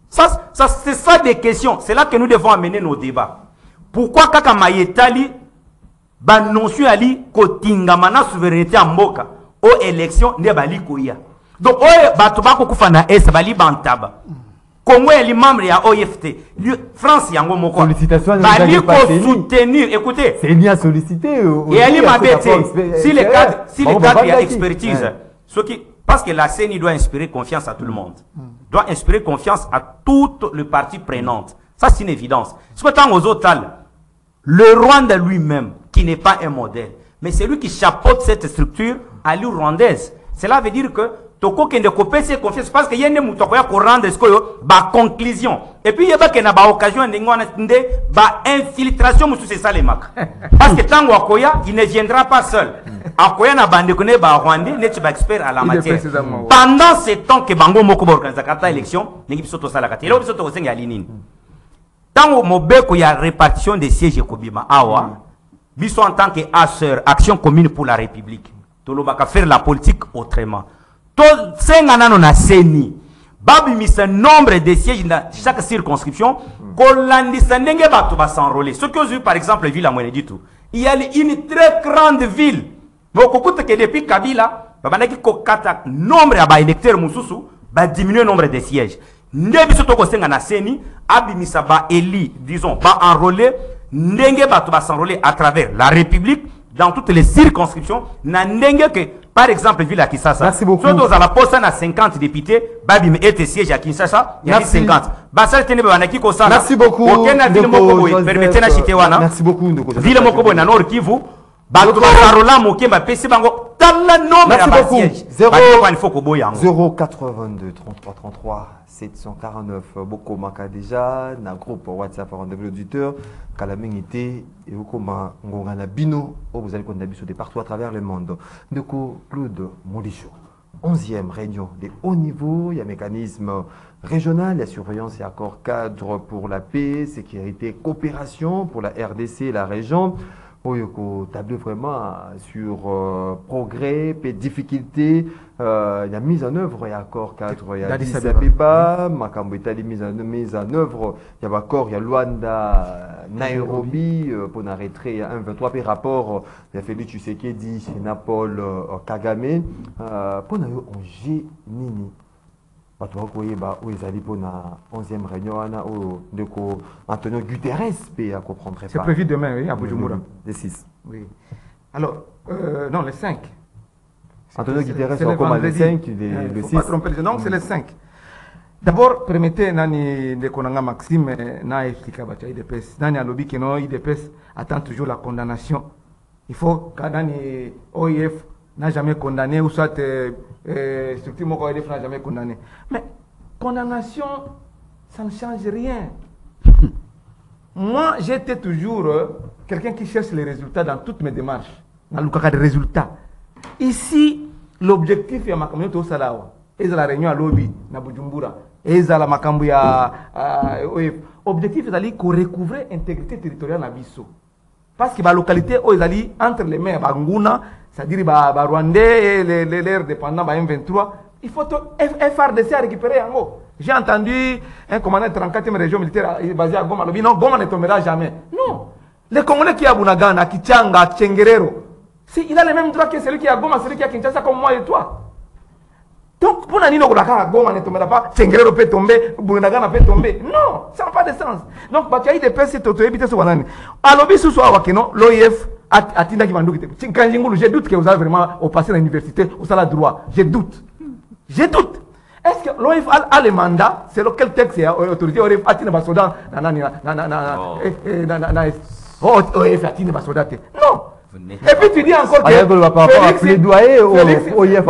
Ça c'est ça des questions. C'est là que nous devons amener nos débats. Pourquoi kaka mayetali ba non su ali ko tingamana souveraineté en mboka aux élections ne bali koya. Donc bato bako kufa na Est bali bantaba. Congo est le membre à OIFT. France, il y a un mot. Sollicitation. Soutenir. Écoutez. C'est bien sollicité. Et elle m'a bêté. Si le cadre, il y a expertise. Parce que la CENI doit inspirer confiance à tout le monde. Doit inspirer confiance à toutes les parties prenantes. Ça, c'est une évidence. Ce que tant aux autres, le Rwanda lui-même, qui n'est pas un modèle, mais c'est lui qui chapeaute cette structure à l'île rwandaise. Cela veut dire que toko kende kopese confiance parce que yende mutoko ya ko rendre ce que ba conclusion et puis yeba ke na ba occasion ndengwana nde ba infiltration musu c'est ça les mak parce que tango akoya il ne viendra pas seul akoya na bande kone ba rwandais net ba expert à la matière pendant ce temps que bango moko ba organiser kata élection ngi biso to sala kata elo biso to senga linini tango mobeko ya répartition des sièges ekobima awa biso en tant que action commune pour la République tolobaka faire la politique autrement. Tout ce na CENI babi misa nombre de sièges dans chaque circonscription kolandisa ndenge bato ba s'enrôler. Ce que j'ai vu par exemple ville à Mweneditu, il y a une très grande ville. Mais kokuta que depuis Kabila babanaki kokata nombre ya ba électeurs mususu ba diminuer nombre de sièges. Ndebi soto ko senga na CENI abimisa ba eli disons ba enrôler ndenge bato ba s'enrôler à travers la République dans toutes les circonscriptions na ndenge que par exemple ville à Kinshasa. Merci beaucoup. Surtout à la poste à 50 députés, babi me était siège à Kinshasa, il y a 50. Basal tenebe banaki ko sana. Merci beaucoup. Permettez na chitewana. Merci beaucoup Ndoko. Ville Mokobo na Nord Kivu. Bato barola mokemba pesi bango tala nombre ya ba siège. 082 33 33 749 Boko Maka déjà na groupe WhatsApp en de l'auditeur Kalamingité et Okoma Ngongana Bino vous allez connaître de partout à travers le monde. Ndoko Claude Molicho 11e réunion de haut niveau, il y a un mécanisme régional, il y a surveillance et accord cadre pour la paix, sécurité, coopération pour la RDC et la région. Il y a tableau vraiment sur progrès, difficultés, il y a mise en œuvre, il y a accord cadre, il y a Addis Abeba, Makambo Itali mise en œuvre, il y a accord, il y a Luanda, Nairobi, pour arrêter, il y a 1-23 puis rapport, il y a Félix Tshisekedi, Paul Kagame, pour nous on G Nini. Bato koyeba o ezali pona 11e réunion ana o ndeko Antonio Guterres pe à comprendre. C'est prévu demain oui à Bujumbura. Le 6. Oui. Alors non le 5. Antonio Guterres c'est comme le 5 le 6. Pas tromper donc c'est le 5. D'abord permettez nani de konanga Maxime na expliquer ba IDPS nani alobi que non IDPS attend toujours la condamnation. Il faut que nani OIF n'a jamais condamné ou soit structure Moko n'a jamais condamné. Mais condamnation, ça ne change rien. Moi, j'étais toujours quelqu'un qui cherche les résultats dans toutes mes démarches. Dans le cas des résultats. Ici, l'objectif est ma communauté au Salawa. Et la réunion à Lobby, na Bujumbura. Et la makambu ya objectif est d'aller recouvrir l'intégrité territoriale na Bisso. Parce que la localité où ils allaient entre les mains, Nguna, c'est-à-dire les Rwandais et les dépendants M23, il faut FRDC à récupérer en haut. J'ai entendu un commandant de 34e région militaire basé à Goma. Non, Goma ne tombera jamais. Non. Les Congolais qui sont à Bunagana, à Kichanga, à Tchengerero, il a les mêmes droits que celui qui est à Goma, celui qui est à Kinshasa comme moi et toi. Donc, pour Nino Goma ne tombera pas, Tchengerero peut tomber, Bunagana peut tomber. Non, ça n'a pas de sens. Donc, il y a des personnes qui sont évitées sur Wanani. Alors, si vous avez l'OIF, j'ai doute que vous avez vraiment au passé à l'université, au salaire droit. J'ai doute. J'ai doute. Est-ce que l'OIF a le mandat? C'est lequel texte est autorisé? OIF a le mandat? Non. Et puis tu dis encore que plaidoyer au OIF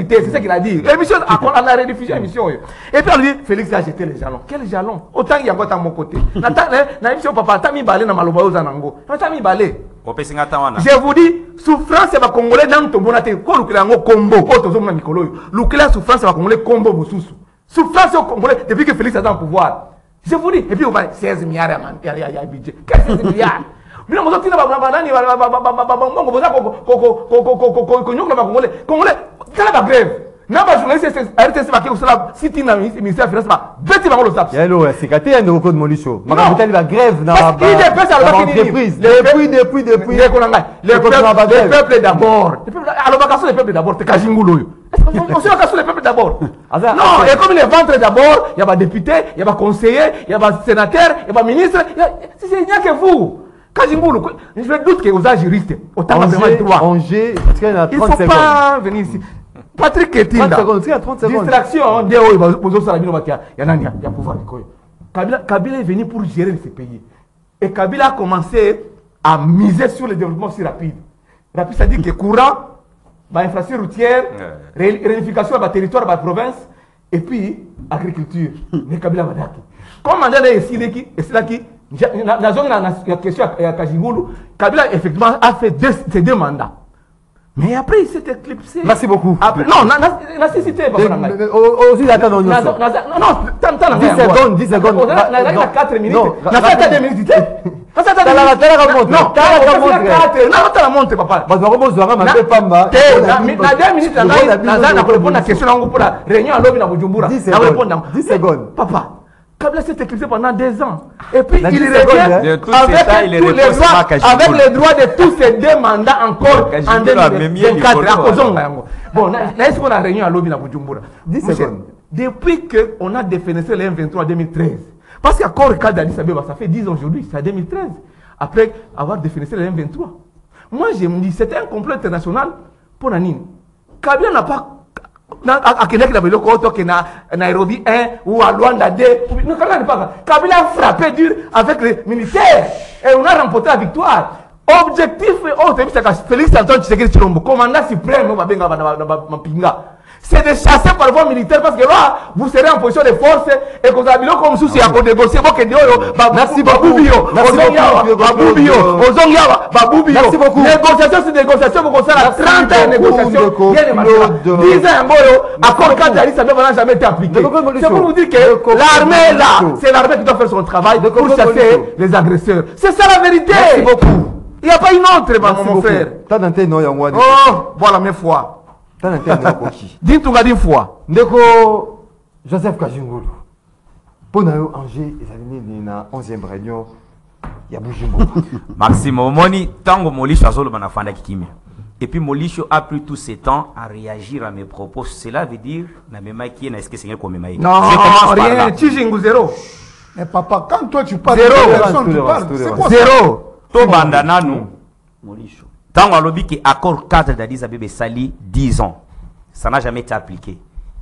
c'est ce qu'il a dit. L'émission, on a rediffusion l'émission. Et puis on lui dit, Félix a jeté les jalons. Quels jalons? Autant il y a encore à mon côté. Na émission papa, t'as mis balé dans Maloba aux Anango. T'as mis balé. Je vous dis, souffrance c'est pas congolais dans ton bon athée. Quoi l'oukela ngo combo? Quoi ton zoma mikolo? L'oukela souffrance c'est pas congolais combo boussousou. Souffrance au congolais depuis que Félix est dans le pouvoir. Je vous dis, et puis on va 16 milliards à y budget. 16 milliards. Bino mozo tina ba nani bongo boza ko nyoka ba congolais tala ba grève na ba journaliste RTC ba ke usala siti na ministère finance ba beti ba ngolo saps yelo c'est katé un code molisho makabutali ba grève na ba entreprise depuis le peuple d'abord alors ba kaso le peuple d'abord te kajingulo yo on sait kaso le peuple d'abord non et comme les ventres d'abord il y a ba député il y a ba conseiller il y a ba sénateur il y a ba ministre c'est rien que vous. Je doute que vous êtes juriste. Autant de droit. Angers, il ne faut pas venir ici. Patrick Ketinda. 30 secondes. Distraction. Il y a pouvoir. Kabila est venu pour gérer ces pays. Et Kabila a commencé à miser sur le développement si rapide. Rapide, c'est-à-dire que courant, infrastructure routière, réunification de territoire, de province, et puis agriculture. Mais Kabila va d'accord. Comme Mandela est ici, et c'est là qui. La question à Kajingulu, Kabila effectivement a fait ces deux mandats. Mais après il s'est éclipsé. Merci beaucoup. Après, non, la nécessité. Aussi, attends, non, 10 secondes. On a 4 minutes. On a fait 2 minutes. Papa. Kabila s'est éclipsé pendant 2 ans. Et puis il revient avec les droits de tous ces 2 mandats encore en 2024. Bon, est-ce qu'on a réunion à Lobby à Bujumbura? 10 secondes. Depuis qu'on a défenestré les M23 en 2013, parce qu'accord le cadre d'Addis Abeba, ça fait 10 ans aujourd'hui, c'est en 2013, après avoir défenestré les M23. Moi, je me dis, c'était un complot international pour Nanine. Kabila n'a pas. À Nairobi 1 ou à Luanda 2. Kabila a frappé dur avec les militaires et on a remporté la victoire. Objectif, Félix Antoine Tshisekedi Tshilombo, commandant suprême, c'est de chasser par voie militaire parce que là, vous serez en position de force et que vous avez comme souci à négocier. Merci beaucoup. Merci beaucoup. Négociation sur négociation, vous concernez 30 ans de négociation. 10 ans, accord cadre d'Addis Abeba n'a jamais été appliqué. C'est pour vous dire que l'armée là, c'est l'armée qui doit faire son travail pour chasser les agresseurs. C'est ça la vérité. Merci beaucoup. Il n'y a pas une autre, mon frère. Oh, voilà mes fois. Dis-toi d'une fois. Ndeko Joseph Kajingulu. Pour nous, Angers, ils ont na 11e réunion. Il y a Bujumbura. Maxime Omoni, tango Molisho azolo banafanda kikimia. Et puis Molisho a pris tout ce temps à réagir à mes propos. Cela veut dire na mema qui est ce que Seigneur comme mema. Non, rien, Tijingu zéro. Mais papa, quand toi tu parles c'est quoi zéro. To bandana nous. Molisho. Tango alobi que accord cadre d'Addis Abeba sali 10 ans. Ça n'a jamais été appliqué.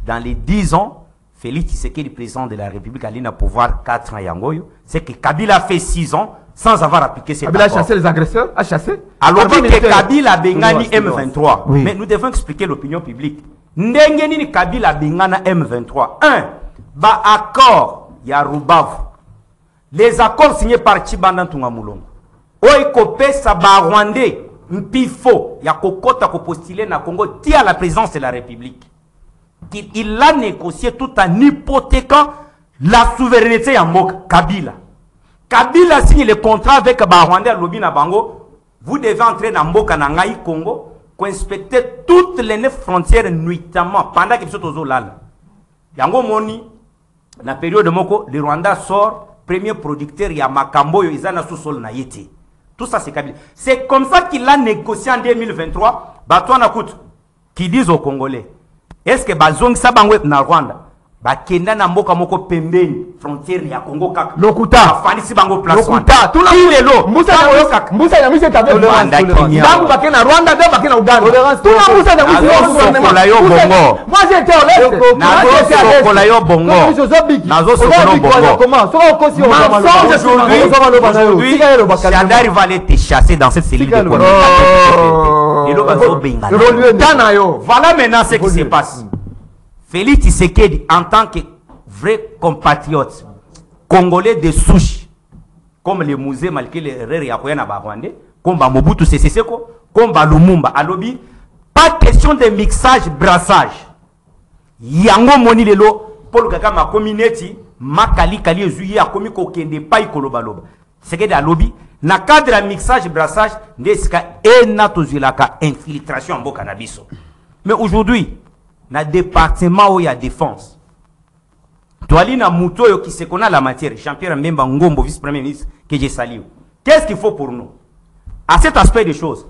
Dans les 10 ans, Félix Tshisekedi, le président de la République, a eu le pouvoir 4 ans Yangoyo. C'est que Kabila a fait 6 ans sans avoir appliqué cet accord. Kabila a chassé les agresseurs, a chassé. Alors que Kabila a bengani M23. Oui. Mais nous devons expliquer l'opinion publique. Ndengeni Kabila a bengana M23. 1. Ba accord, il y a Rubavu. les accords signés par Tshibanda Ntunga Mulongo oikopesa Rwandais mpifo ya kokota ko postuler na Congo tia à la présidence de la République. Il a négocié tout en hypothéquant la souveraineté ya mboka Kabila. Kabila signe le contrat avec Rwandais à Lobi na Bango. Vous devez entrer dans mboka na ngai Congo pour inspecter toutes les 9 frontières nuitamment pendant que vous êtes aux lala. Yango moni na période moko le Rwanda sort premier producteur ya makambo yo izana sous-sol na yete. Tout ça c'est Kabila. C'est comme ça qu'il a négocié en 2023. Batouana Kout qui disent aux Congolais, est-ce que bazong sabango na Rwanda bakenda na mboka moko pembeni frontière ya Congo kaka Lokuta fanisi bango place Lokuta tout le lelo Moussa ya mise tabe bango bakena Rwanda de bakena Uganda tout la Moussa ya Sokola yo bongo moi j'étais au l'est na Sokola yo bongo nazo Sokola bongo comment soko kosi aujourd'hui Chadari va aller te chasser dans cette cellule de Congo et lo bazo benga voilà maintenant ce qui se passe. Félix Tshisekedi, en tant que vrai compatriote congolais de souche, comme les musées malgré les rères yakoyana Rwandais, comme Mobutu Sese Seko, comme Lumumba Alobi, pas question de mixage, brassage. Yango moni lelo, Paul Kagame community, makali kali ezuyi a komi ko kende pai kolobaloba. Tshisekedi Alobi, na cadre de mixage, brassage, neska enatozilaka infiltration en boka na biso. Mais aujourd'hui, dans le département où il y a défense, Toalina Moutoyo qui se connaît la matière, Jean-Pierre Mbemba Ngombo, vice-premier ministre, que j'ai salué. Qu'est-ce qu'il faut pour nous? À cet aspect des choses,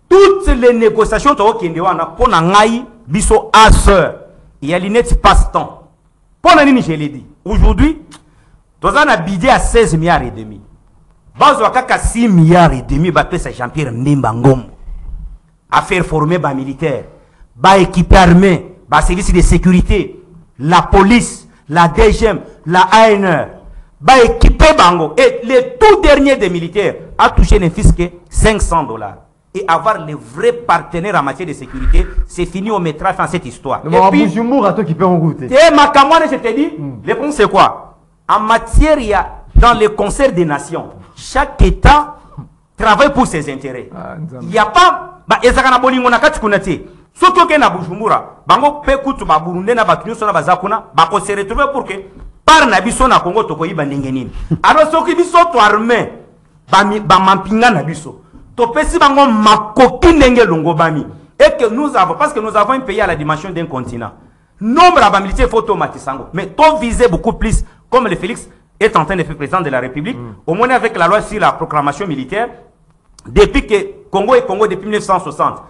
toutes les négociations qui sont pour Nangaï, Bisso à sœur, il y a l'inet passe-temps. Pour Nanini, je l'ai dit. Aujourd'hui, nous avons un budget à 16 milliards et demi. Bazo à 6 milliards et demi, c'est Jean-Pierre Mbemba Ngombo. À faire former les militaires, les équipes armées, les services de sécurité, la police, la DGM, la ANR, équiper Bango. Et le tout dernier des militaires a touché un fisc $500. Et avoir les vrais partenaires en matière de sécurité, c'est fini, on mettra fin à cette histoire. Et puis, je te dis, le point c'est quoi? En matière, il y a, dans le concert des nations, chaque État travaille pour ses intérêts. Il n'y a pas, Soki oke na Bujumbura, bango pe kutu ba Burundi na batunyo sona bazakuna, bako se retrouver pour que par na biso na Congo toko yiba ndenge nini. Alors soki biso to armé ba mampinga na biso. To pesi bango makoki ndenge longo bami. Et que nous avons, parce que nous avons un pays à la dimension d'un continent. Nombre de militaires faut automatiser. Mais to viser beaucoup plus, comme le Félix est en train de faire président de la République, au moins avec la loi sur la proclamation militaire, depuis que Congo est Congo depuis 1960.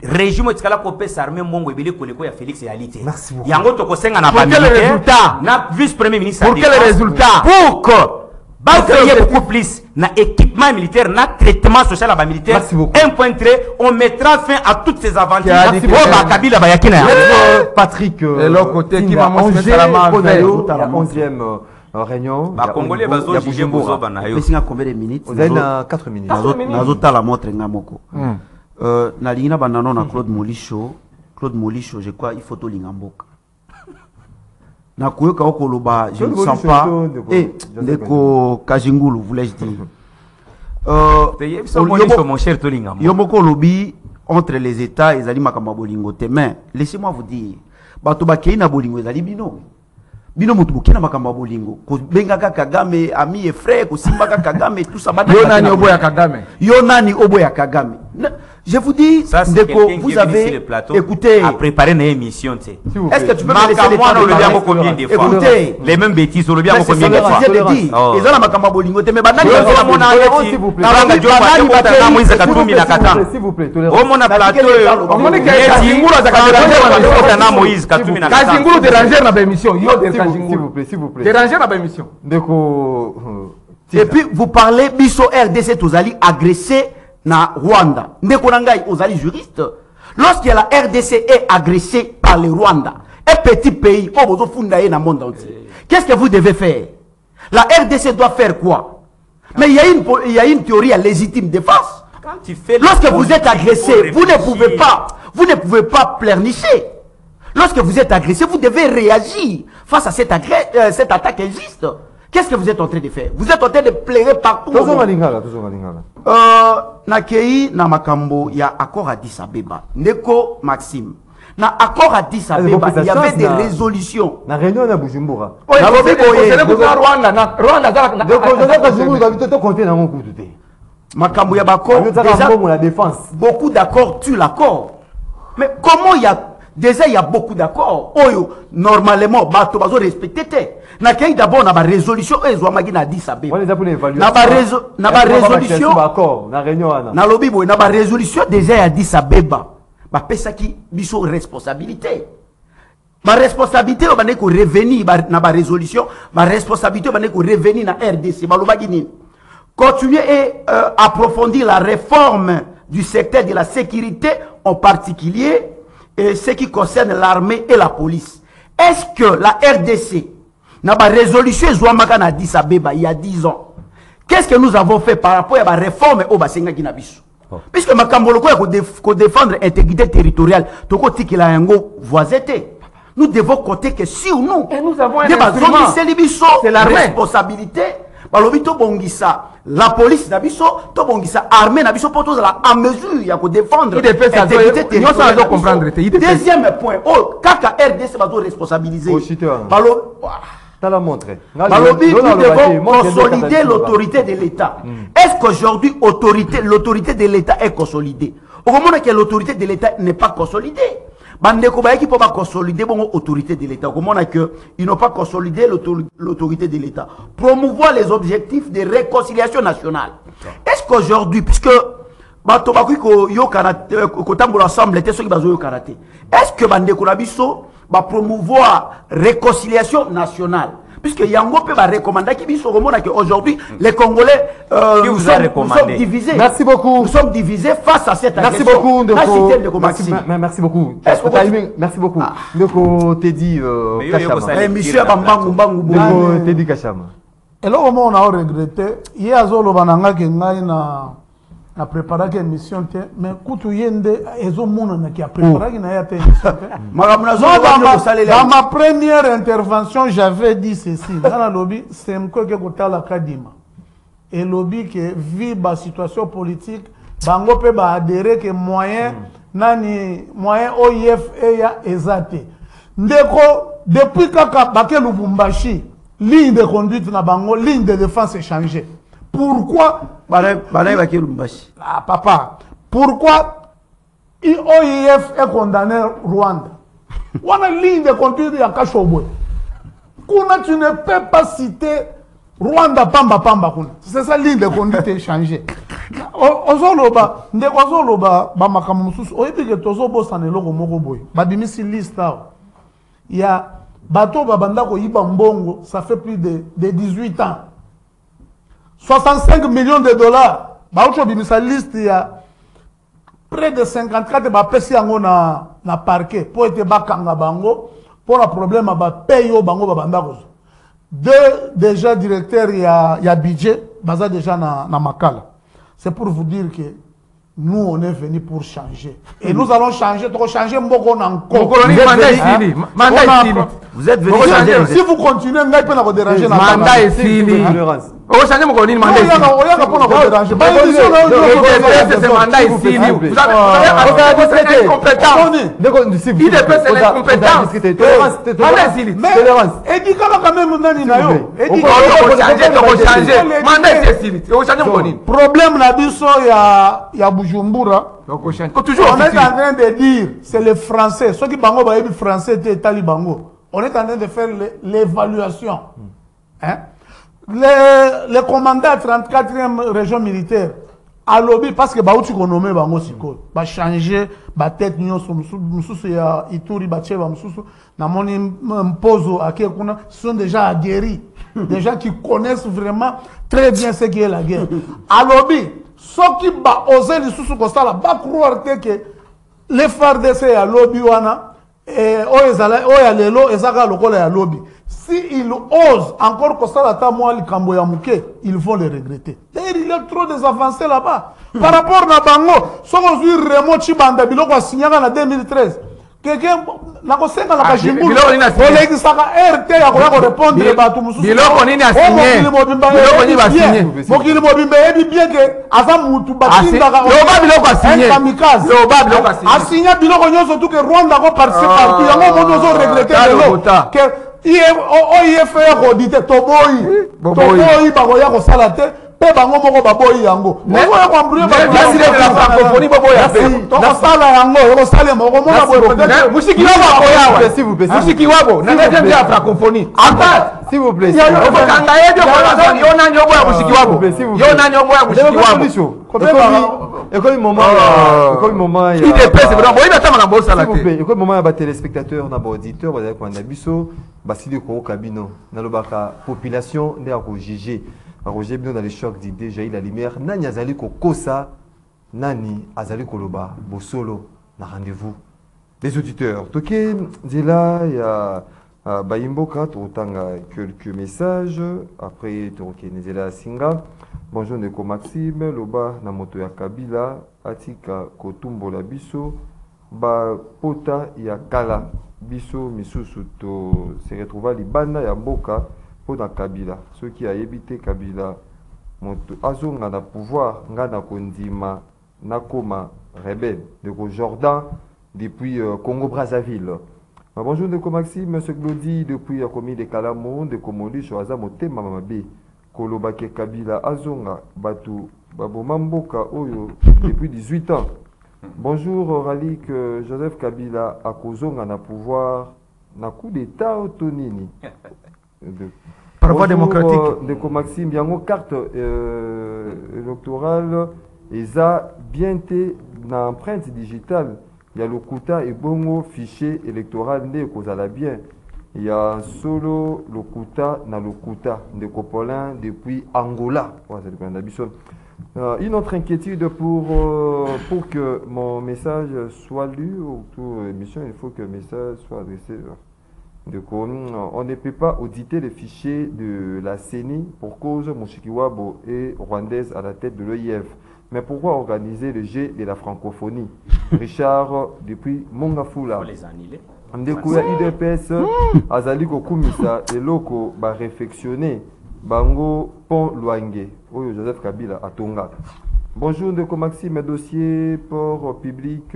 Régime de Kopé s'armé mongo ebele koleko ya Félix et Alité. Merci beaucoup. Yango to kosenga na pour quel résultat? Na vice-premier ministre. Pour quel résultat? Pour que payer beaucoup plus na équipement militaire, na traitement social à militaire. Merci beaucoup. Un point très, on mettra fin à toutes ces aventures. Kabila Bayakina. Patrick. Et l'autre côté qui va manger la 11e réunion. Ba Congolais bazo juger bozo banayo. Pesinga combien de minutes? Vous avez 4 minutes. Nazota la montre ngamoko. Nalingina banano na Claude Molisho, je crois il faut to lingamboka. Na kuyoka okoloba, je ne sens pas. Et ndeko Kajingulu voulais-je dire. Mon cher to lingamboka. Yomoko lobi entre les États et zali makamba bolingo te, mais laissez-moi vous dire, bato bakei na bolingo ezali bino. Bino mutu bokena makamba bolingo. Ko bengaka Kagame ami et frère, ko simbaka Kagame tout ça bana. Yonani oboya Kagame. Yonani oboya Kagame. Je vous dis, ça, Ndeko, vous avez écouté. À préparer une émission. Est-ce que tu peux me laisser les temps de parler? Combien de fois? Écoutez, les mêmes bêtises, on le bien combien de fois? Ils ont la makamba bolingo te mais banani s'il vous plaît. S'il vous plaît. Au mon plateau, Kazingulu déranger na émission. S'il vous plaît, s'il vous plaît. Déranger na émission. Et puis vous parlez biso RDC Tozali agressé na Rwanda. Ndeko nangai ozali juriste. Lorsque la RDC est agressée par le Rwanda, un petit pays, oh bozo fundaye na monde entier. Qu'est-ce que vous devez faire? La RDC doit faire quoi? Mais il y a une théorie à légitime défense. Lorsque vous êtes agressé, vous ne pouvez pas pleurnicher. Lorsque vous êtes agressé, vous devez réagir face à cette attaque injuste. Qu'est-ce que vous êtes en train de faire? Vous êtes en train de pleurer partout. Nakei na makambo ya accord Addis Abeba. Neko Maxime. Na accord Addis Abeba, il y avait des résolutions. Na réunion na Bujumbura. Makambo ya bako. La défense. Beaucoup d'accords tuent l'accord. Mais comment il y a déjà il y a beaucoup d'accords. Oyo normalement bato bazo respecter. Na kei d'abord na ba résolution ezwamaki na Addis Abeba. Na ba résolution na réunion ana. Na lobi boy na ba résolution déjà ya Addis Abeba. Ba pesa ki biso responsabilité. Ma responsabilité on va revenir na ba résolution, ma responsabilité on va revenir na RDC balobaki nini. Continuer et approfondir la réforme du secteur de la sécurité, en particulier et ce qui concerne l'armée et la police. Est-ce que la RDC n'a pas résolution Zouamaka Addis Abeba il y a 10 ans? Qu'est-ce que nous avons fait par rapport à la réforme au Basenga Ginabisu? Puisque Makambolo ko défendre l'intégrité territoriale, toko tikila yango voiseté. Nous devons compter que si ou non, et nous avons un instrument, c'est la responsabilité. Balobito bongisa la police nabiso to bongisa armée nabiso pour tous en mesure ya ko défendre l'intégrité territoriale. Deuxième point, oh kaka RDC va responsabiliser. Balo la montrer. Balobi nous devons consolider l'autorité de l'État. Est-ce qu'aujourd'hui l'autorité de l'État est consolidée? Au moment que l'autorité de l'État n'est pas consolidée. Bandeko ba qui peut pas consolider l'autorité de l'État. Comment on a que ils n'ont pas consolidé l'autorité de l'État. Promouvoir les objectifs de réconciliation nationale. Est-ce qu'aujourd'hui, puisque bato ba ko yo karaté ko tambola ensemble était ceux qui bazo yo karaté. Est-ce que bandeko na biso ba promouvoir réconciliation nationale? Puisque Yango peut recommander qu'aujourd'hui, les Congolais nous sommes divisés. Merci beaucoup. Nous sommes divisés face à cette agression. Merci beaucoup. Merci beaucoup. Merci beaucoup. Ndeko Teddy Kachama. Monsieur Bambangu Bangu. Ndeko Teddy Kachama. Et là, au moment où on a regretté, il y a Zolo Bananga qui a préparé une émission, mais Koutou Yende et Zomona qui a préparé une émission. Dans ma première intervention, j'avais dit ceci. Dans le lobby, c'est un peu que la Kadima. Et le lobby qui vit la situation politique, Bango peut adhérer que moyen OIF est exaté. Depuis que Lubumbashi, ligne de conduite na Bango, ligne de défense est changée. Pourquoi papa, pourquoi OIF est condamné Rwanda? On a une ligne de conduite à Kachobwe. Tu ne peux pas citer Rwanda Pamba. C'est ça ligne de conduite est changée. Ozoloba, ndekozoloba ba makamususu, oyebi ke tozobo saneloko moko boy. Ba bimisi liste là. Il y a bateau babanda ko yiba mbongo, ça fait plus de 18 ans. 65 millions de dollars. Baoucho bimisa liste il y a près de 54 ba pesi yango na parquet pour être bakanga bango pour le problème ba payo bango babanda ko. Deux déjà directeurs il y a budget baza déjà na makala. C'est pour vous dire que nous on est venu pour changer et nous allons changer mboko encore. Vous êtes venu changer. Si vous continuez n'allez pas nous déranger na mandat est fini. On change mon mandat. C'est mandat est fini. Vous avez compétent. Il est pas incompétent. Tolérance. Et dit quand même nani na yo. Et dit changer. Mandat est fini. On change mon problème na biso ya Bujumbura. Toujours on est en train de dire c'est les Français. Ceux qui bango ba yebi français te talibango. On est en train de faire l'évaluation. Hein? Les commandants de la 34e région militaire, à lobby, parce que Baouti Konome Bango Siko, va changer, va tête Nyoso, Moussou, ya Ituri, Bacheva, Moussou, Namoni Mpozo, Akekuna, ce sont déjà aguerris. Des gens qui connaissent vraiment très bien ce qu'est la guerre. À lobby, ceux qui va oser les sous Costa, va croire que les FARDC à lobby, et Oya Lelo, et Zaka Lokola à lobby. S'ils osent encore constater moi le Kamboyamouké, ils vont le regretter. Il y a trop des avancées là-bas. Par rapport à Bango, si on a Remo Chibanda, Biloko a signé en 2013. quelqu'un nakosenga la kajimbulu biloko nini asigné? olekisaka RT ya koya korépondre bato mosusu biloko nini asigné? Biloko nini basigné? mokili mobimba yebi bien ke aza mutu batindaka loba biloko asigné. kamikaze Loba biloko asigné. asigna biloko nyonso tu ke Rwanda ko participe partout yango moto ozo regrette lelo ke OIF ya kodite toboyi bakoya kosala te pe bango moko baboyi yango ozoya kwambrie tokosala yango ekosala moko mona boye peut-être musiki wabo akoyawa s'il vous plaît musiki wabo na deuxième de la francophonie s'il vous plaît okokanga ye dio yo nani oboya musiki wabo yo nani oboya musiki wabo ekomi moment IDPS vraiment boyi batama na bosala te ekomi moment ya batelespectateur na baauditeur bazali kolanda biso basili koyoka bino nalobaka population nde akojuge akojuge bino na le choc d'idée jaillit la lumière nani azali kokosa nani azali koloba bosolo na rendez-vous les auditeurs toke nzela ya bayimboka tokotanga quelques messages après tokokende nzela ya singa. Bonjour Ndeko Maxime loba na moto ya Kabila atika kotumbola biso ba pota ya kala biso misusu to se retrouva libanda ya mboka pona Kabila soki ayebite Kabila moto azonga na pouvoir ngana kondima nakoma rebelle de Jordan depuis Congo Brazzaville. Bonjour Ndeko Maxime, monsieur Glody depuis la commune de Kalamo de Komoli choisa motema mabe kolobake Kabila azonga batu baboma mboka oyo depuis 18 ans. Bonjour Ralik Joseph Kabila akozonga na pouvoir na coup d'état autonini. Par voie démocratique. Ndeko Maxime yango carte électorale eza bien te na empreinte digitale ya lokuta ebongo fichier électoral nde kozala bien. Il y a solo lokuta na lokuta Ndeko Paulin depuis Angola. Une autre inquiétude pour que mon message soit lu autour de l'émission, il faut que le message soit adressé. On ne peut pas auditer les fichiers de la CENI pour cause Mushikiwabo est rwandaise à la tête de l'OIF. Mais pourquoi organiser le G de la francophonie? Richard depuis Mongafula. Ndeko ya IDPS azali kokumisa eloko ba réfectionner bango pont Lwange oyo Joseph Kabila atonga. Bonjour Ndeko Maxime, dossier port public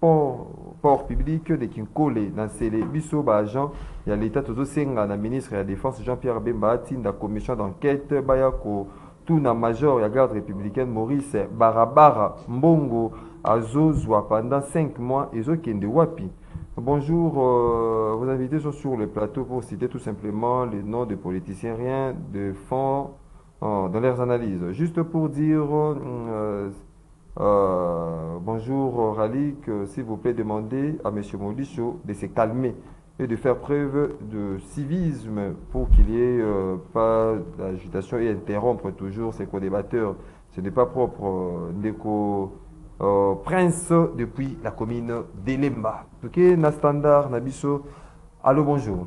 de Kinkole na sele biso ba agent ya l'état tozo senga na ministre ya défense Jean-Pierre Bemba atinda commission d'enquête bayako tout na major ya garde républicaine Maurice Barabara Mbongo azozwa pendant 5 mois ezokende wapi. Bonjour, vos invités sont sur le plateau pour citer tout simplement les noms de politiciens, rien de fond dans leurs analyses. Juste pour dire bonjour Ralik, s'il vous plaît, demandez à M. Molicho de se calmer et de faire preuve de civisme pour qu'il n'y ait pas d'agitation et interrompre toujours ces co-débatteurs. Ce n'est pas propre. Ndeko Prince depuis la commune d'Elemba. Ok, na standard, Nabiso. Allô, bonjour.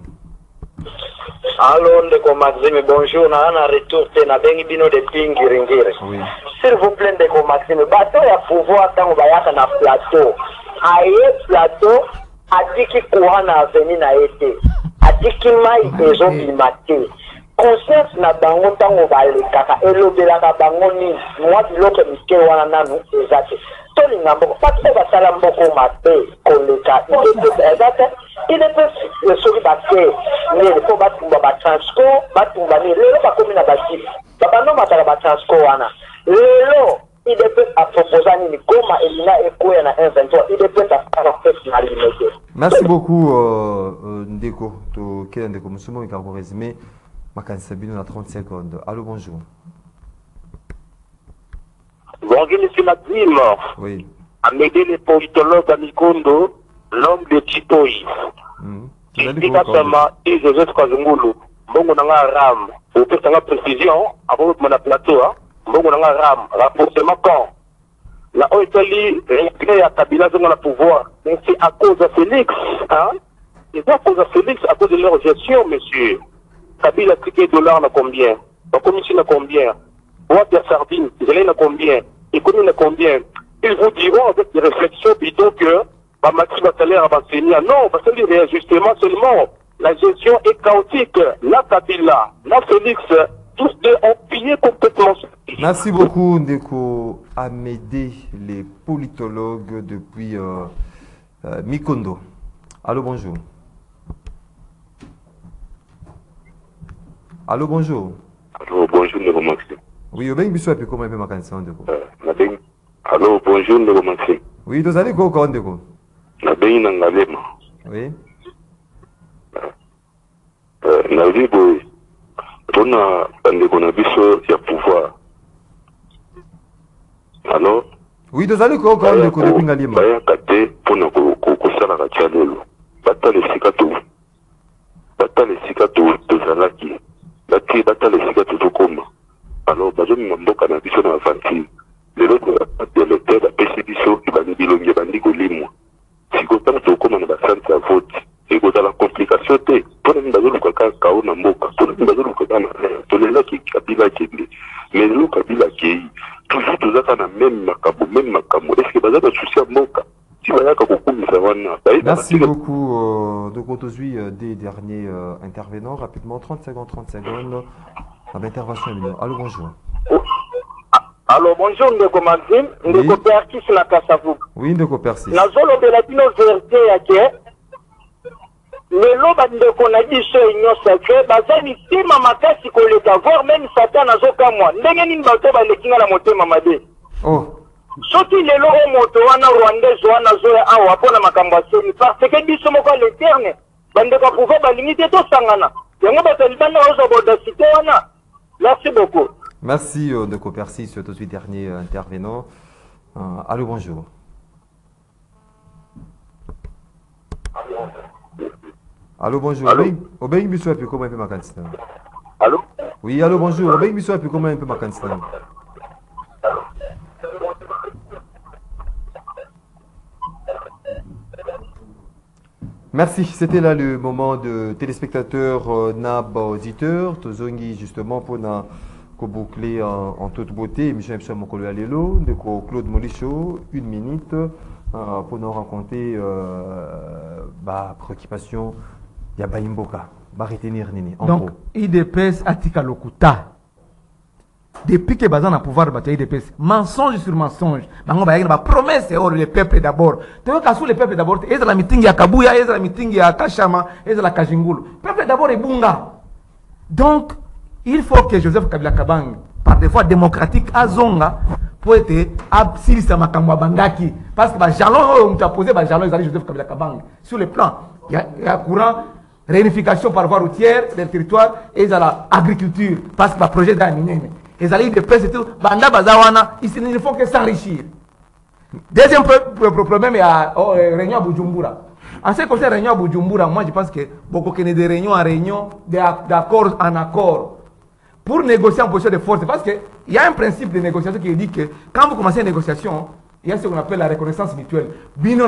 Allô, Ndeko Maxime, bonjour. Na retour, na bengi bino de Pingiringiri. Oui. S'il vous plaît, Ndeko Maxime, bateau ya pouvoir tant bayaka na plateau. Aye plateau, adiki courant na avenue na été. Adiki mai ezo bimate. Conscience na bango tango balekaka elobelaka bango nini mwa biloko mike wana nanu ezate tolinga mboko pati basala mboko mabe koleka ezate inepe soki bake nini po batumba batransco batumba nini lelo bakomi na basi babano matala batransco wana lelo idepe aproposa nini goma elina ekoya na 123 idepe afara fesi na limete. Merci beaucoup Ndeko to kela Ndeko Musumo ikarbo résumé. Sabine, on a 30 secondes. Allô, bonjour. Bonjour, M. Maxime. Oui. Amédée le politologue Amikondo, l'homme de Titoï. Exactement, et Joseph Kazungulu. Bongo nanga ram. Vous faites une précision, avant de mon plateau, bongo nanga ram. Rapportement quand la OITali réclame à Kabila dans le pouvoir. Mais c'est à cause de Félix. Hein? C'est à cause de Félix, à cause de leur gestion, monsieur. Kabila cliqué dollar na combien? La commission na combien? Boîte de sardines, Zélé na combien? Économie na combien? Ils vous diront avec des réflexions bidons que Bamaki Basalaire à Bassénia. Non, parce que les réajustements seulement. La gestion est chaotique. La Kabila, la Félix, tous deux ont pillé complètement. Merci beaucoup, Ndeko Amédée, les politologues depuis Mikondo. Allô, bonjour. Allô, bonjour. Allô, bonjour, Ndeko Maxime. Oui, Obeng Bissou, et puis comment est ma canson, Ndeko? Allô, bonjour, Ndeko Maxime. Oui, vous allez quoi, Ndeko? Nabengi Nangalema. Oui. Navibo, on a Ndeko Nabiso, il y a pouvoir. Alors? Oui, vous allez quoi, Ndeko, depuis Ngalema? Baya Kate, pour nous, Kosala Kachalelo. Bata le Sikato. Bata le Sikato, Tozalaki. Bata le Sikato Tokoma. Alors, Bazomi Mamboka Nabiso na Avanti. Les autres, de l'hôtel, la PCBISO, qui va nous dire, il va nous dire, si vous avez un centre à vote, et vous avez la complication, pour les gens qui ont un Namboka, pour les gens qui ont un Kabila Kende, mais le Kabila Kei, toujours tout ça dans même Makabo, est-ce que vous avez un souci à Moka? Merci beaucoup. Donc, on des derniers intervenants. Rapidement, 30 secondes. Intervention. Allô, bonjour. Alors bonjour Ndeko Maxime, Ndeko Persis na Kasavu. Oui, Ndeko Persis. Nazolo de la dino vérité yake. Lelo ba Ndeko na biso union sacrée, bazali tima makasi koleka voir même Satan nazoka moi. Ndenge nini bato ba lekinga la motema mabe. Oh. Soki lelo o moto wana Rwandais wana zoya awa pona makambo aseni parce que biso moko l'éterne. Bandeko pouvoir ba limiter to sangana. Yango ba talibana ozo bodacité wana. Merci beaucoup. Merci Ndeko Persis, tout de suite dernier intervenant. Allô, bonjour. Allô, bonjour. Obeng Bissou, puis comment un peu ma candidature? Allô? Oui, allô, bonjour. Obeng Bissou, puis comment un peu ma candidature? Merci, c'était là le moment de téléspectateurs NAB auditeurs. Tozongi justement pour na boucler en toute beauté. Michel Mokolo Alelo, de Claude Molicho, 1 minute pour nous raconter préoccupation de Baimboka. Retenir Nini. Donc, IDPS Atika Lokuta. Depuis que Bazan a pouvoir battre IDPS, mensonge sur mensonge. Bango ba yena ba promesse or le peuple d'abord. Tu vois qu'à le peuple d'abord, est la meeting ya Kabuya, est la meeting ya Kashama, est la Kajingulu. Peuple d'abord est bunga. Donc, il faut que Joseph Kabila Kabang, par des fois démocratique, à Zonga, pour être absili sa makamwa bandaki. Parce que jalon, on t'a posé jalon, ils allaient Joseph Kabila Kabang. Sur le plan, il y a courant, réunification par voie routière des territoires, et il y a l'agriculture. Parce que le projet d'Amine. Ils allaient de presse et tout, Banda Bazawana, ils ne font que s'enrichir. Deuxième problème, il y a réunion à Bujumbura. En ce qui concerne réunion à Bujumbura, moi je pense que beaucoup de réunions en réunion, d'accord en accord, pour négocier en position de force. Parce qu'il y a un principe de négociation qui dit que quand vous commencez une négociation, il y a ce qu'on appelle la reconnaissance mutuelle. Il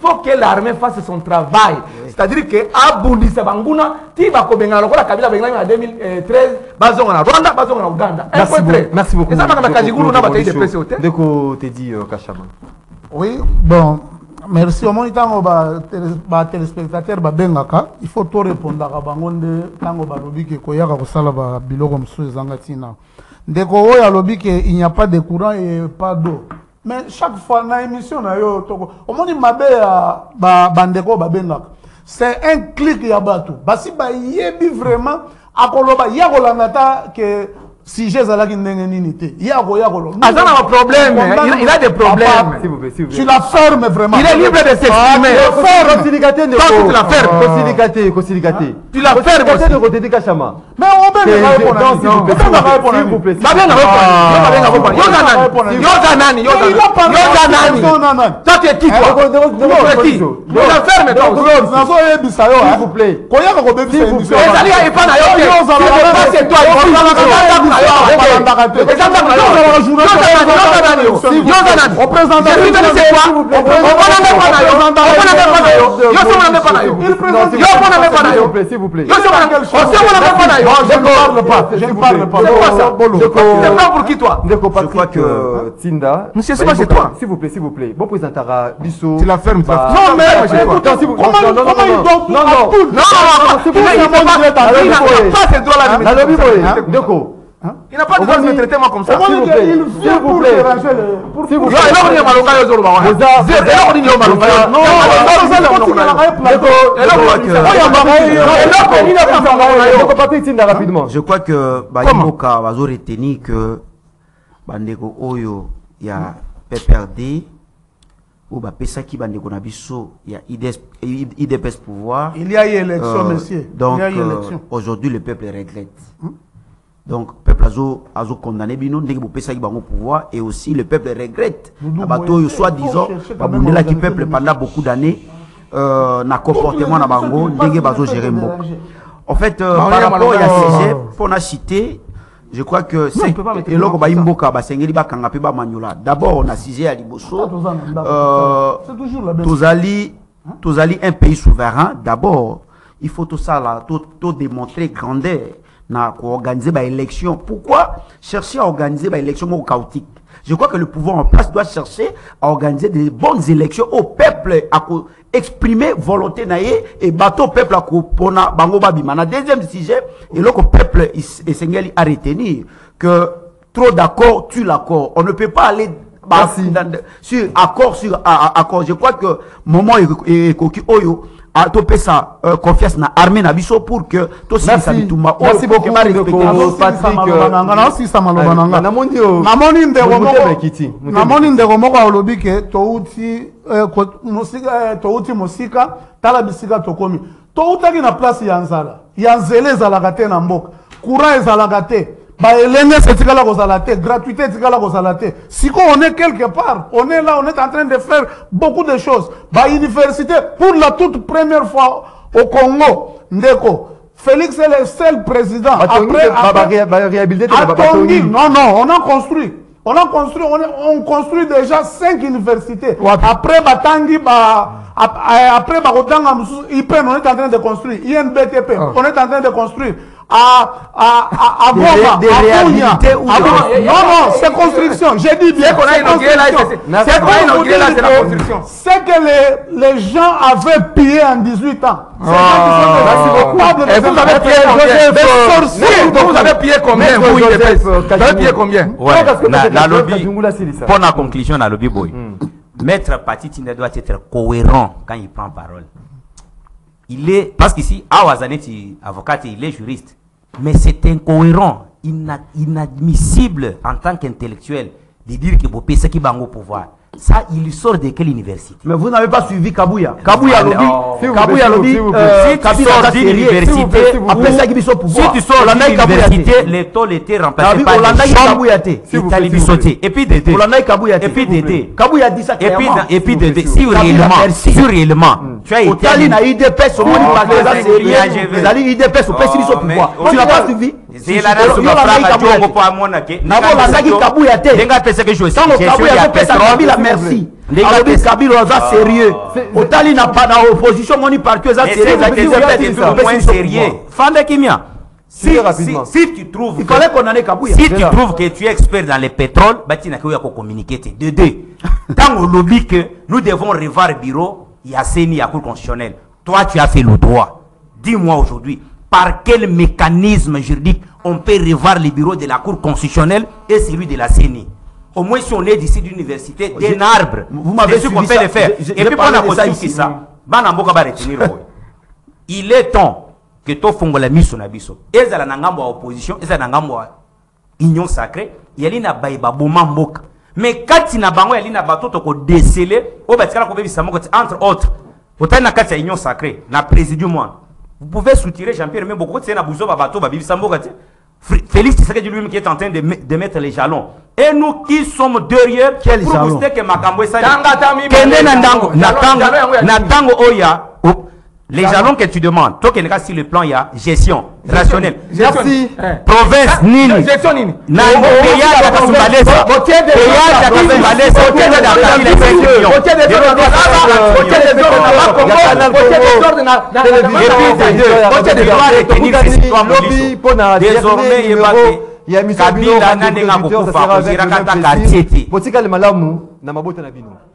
faut que l'armée fasse son travail. C'est-à-dire que Abundi Sabanguna, Tiba Kobenga, la Kabila Benga en 2013, Bazon en Rwanda, Bazon en Ouganda. Merci beaucoup. Et ça, de quoi t'es dit, Kachama? Oui, bon, merci. Au moins, les téléspectateurs, il faut tout répondre à Bangonde, Tango Balobi, qui est Koyaka, Salaba, Biloko, Msou, Zangatina. Ndeko oyo alobi que il n'y a pas de courant et pas d'eau. Mais chaque fois na émission na yo toko omoni mabe ya bandeko babengaka. C'est un clic ya bato. Basi ba yebi vraiment akoloba ya kolangata que si j'ai zalaki ndenge nini te. Ya kolo. Azana un problème, il a des problèmes. S'il vous plaît. Tu la fermes vraiment. Il est libre de s'exprimer. Tu la fermes. Concilicaté. Tu la fermes aussi. De côté de Kachama. Mais on peut le répondre. S'il vous plaît. Toi tu es qui toi? Tu la fermes toi. S'il vous plaît. S'il vous plaît. Je ne parle pas. C'est pas pour qui toi? Je crois que Tinda. Monsieur, c'est toi. S'il vous plaît. Bon présentera Bissot. Tu la fermes. Non, mais comment il donne il n'a pas de droit de me traiter moi comme ça. S'il vous plaît. Je crois que Baïmoka va retenir que Bandeko Oyo, il y a PPRD ou Pesaki Bandeko Nabiso, il y a IDPS pouvoir. Il y a eu élection, monsieur. Donc aujourd'hui le peuple regrette. Donc le peuple a condamné Bino, Pesaki Bango pouvoir et aussi le peuple regrette. Abato soi-disant, Babundela qui peuple pendant beaucoup d'années n'a comportement na Bango, Ndege Bazo Jerembo. En fait, par rapport à CG, pour la cité, je crois que c'est d'abord on a CG à Liboso. Tozali un pays souverain. D'abord, il faut tout ça là, tout démontrer grandeur. Pour organiser des élections. Pourquoi chercher à organiser des élections chaotiques? Je crois que le pouvoir en place doit chercher à organiser des bonnes élections au peuple, à exprimer volonté naïe et bateau peuple à pona bango babima. Na deuxième sujet, et là que peuple est à retenir que trop d'accord tue l'accord. On ne peut pas aller sur accord. Je crois que moment est coquille oyo. A topé sa confiance na armée na biso pour que to si sa bitumba. Merci beaucoup Patrick. Namoni ndeko moko alobi ke touti mosika tala bisika tokomi. Toutaki na place ya nzala. Ya nzele ezalaka te na mboka. Courant ezalaka te. Gratuité, si on est quelque part, on est là, on est en train de faire beaucoup de choses. Université, pour la toute première fois au Congo, Ndeko, Félix est le seul président. Non, on construit déjà 5 universités. Après Batangi, après Bakotanga, IPN, on est en train de construire. INBTP, on est en train de construire. À Goma, non, c'est construction. J'ai dit bien qu'on a inauguré là, c'est que les gens avaient pillé en 18 ans. Et vous avez pillé combien? Vous avez pillé combien? Pour la conclusion, dans le Biboy, Maître Patitine doit être cohérent quand il prend parole. Il est, parce qu'ici, Awazanetti, avocat, il est juriste. Mais c'est incohérent, inadmissible en tant qu'intellectuel de dire que Bopé c'est qui va au pouvoir. Ça, il sort de quelle université? Mais vous n'avez pas suivi Kabouya. Kabouya lobby. Si tu sors d'une université, si tu sors d'une université, les tôles étaient remplacés par les et puis Dédé. Et puis Dédé. Kabouya dit ça clairement. Et puis Dédé. Si réellement, tu as été... Tu n'as pas suivi. C'est la raison merci. Kabila est sérieux. Otali n'a pas d'opposition, mon parti est sérieux. Fande Kimia. Si tu trouves que tu es expert dans le pétrole, tu n'as qu'à communiquer. De deux. Tant au lobby que nous devons revoir le bureau, il y a CENI, il y a Cour constitutionnelle. Toi, tu as fait le droit. Dis-moi aujourd'hui, par quel mécanisme juridique on peut revoir le bureau de la Cour constitutionnelle et celui de la CENI? Au moins, si on est d'ici d'université, d'un arbre, vous m'avez su qu'on peut le faire. Et puis, pendant qu'on sait ça, il est temps que tu fasses la mise sur la biso. Et ça, la opposition, et ça, la union sacrée, il y a une baïba boumamboka. Mais quand tu n'as pas un bateau, tu as décelé, entre autres, autant na kati ya union sacrée, na présidium moi. Vous pouvez soutirer Jean-Pierre mais beaucoup c'est na bouzo ba bateau ba bibi samboka. Félix Tshisekedi lui-même qui est en train de mettre les jalons. Et nous qui sommes derrière pour booster que Makambo ça. Kende na ndango oya Les jalons que tu demandes, toi qui es sur le plan, il y a gestion, rationnelle. Merci. Province, Nini. Gestion, Nini. Désormais, il y a Kabila na nenga kukufa kozira kata katieti. Potika le malamu na mabota na bino.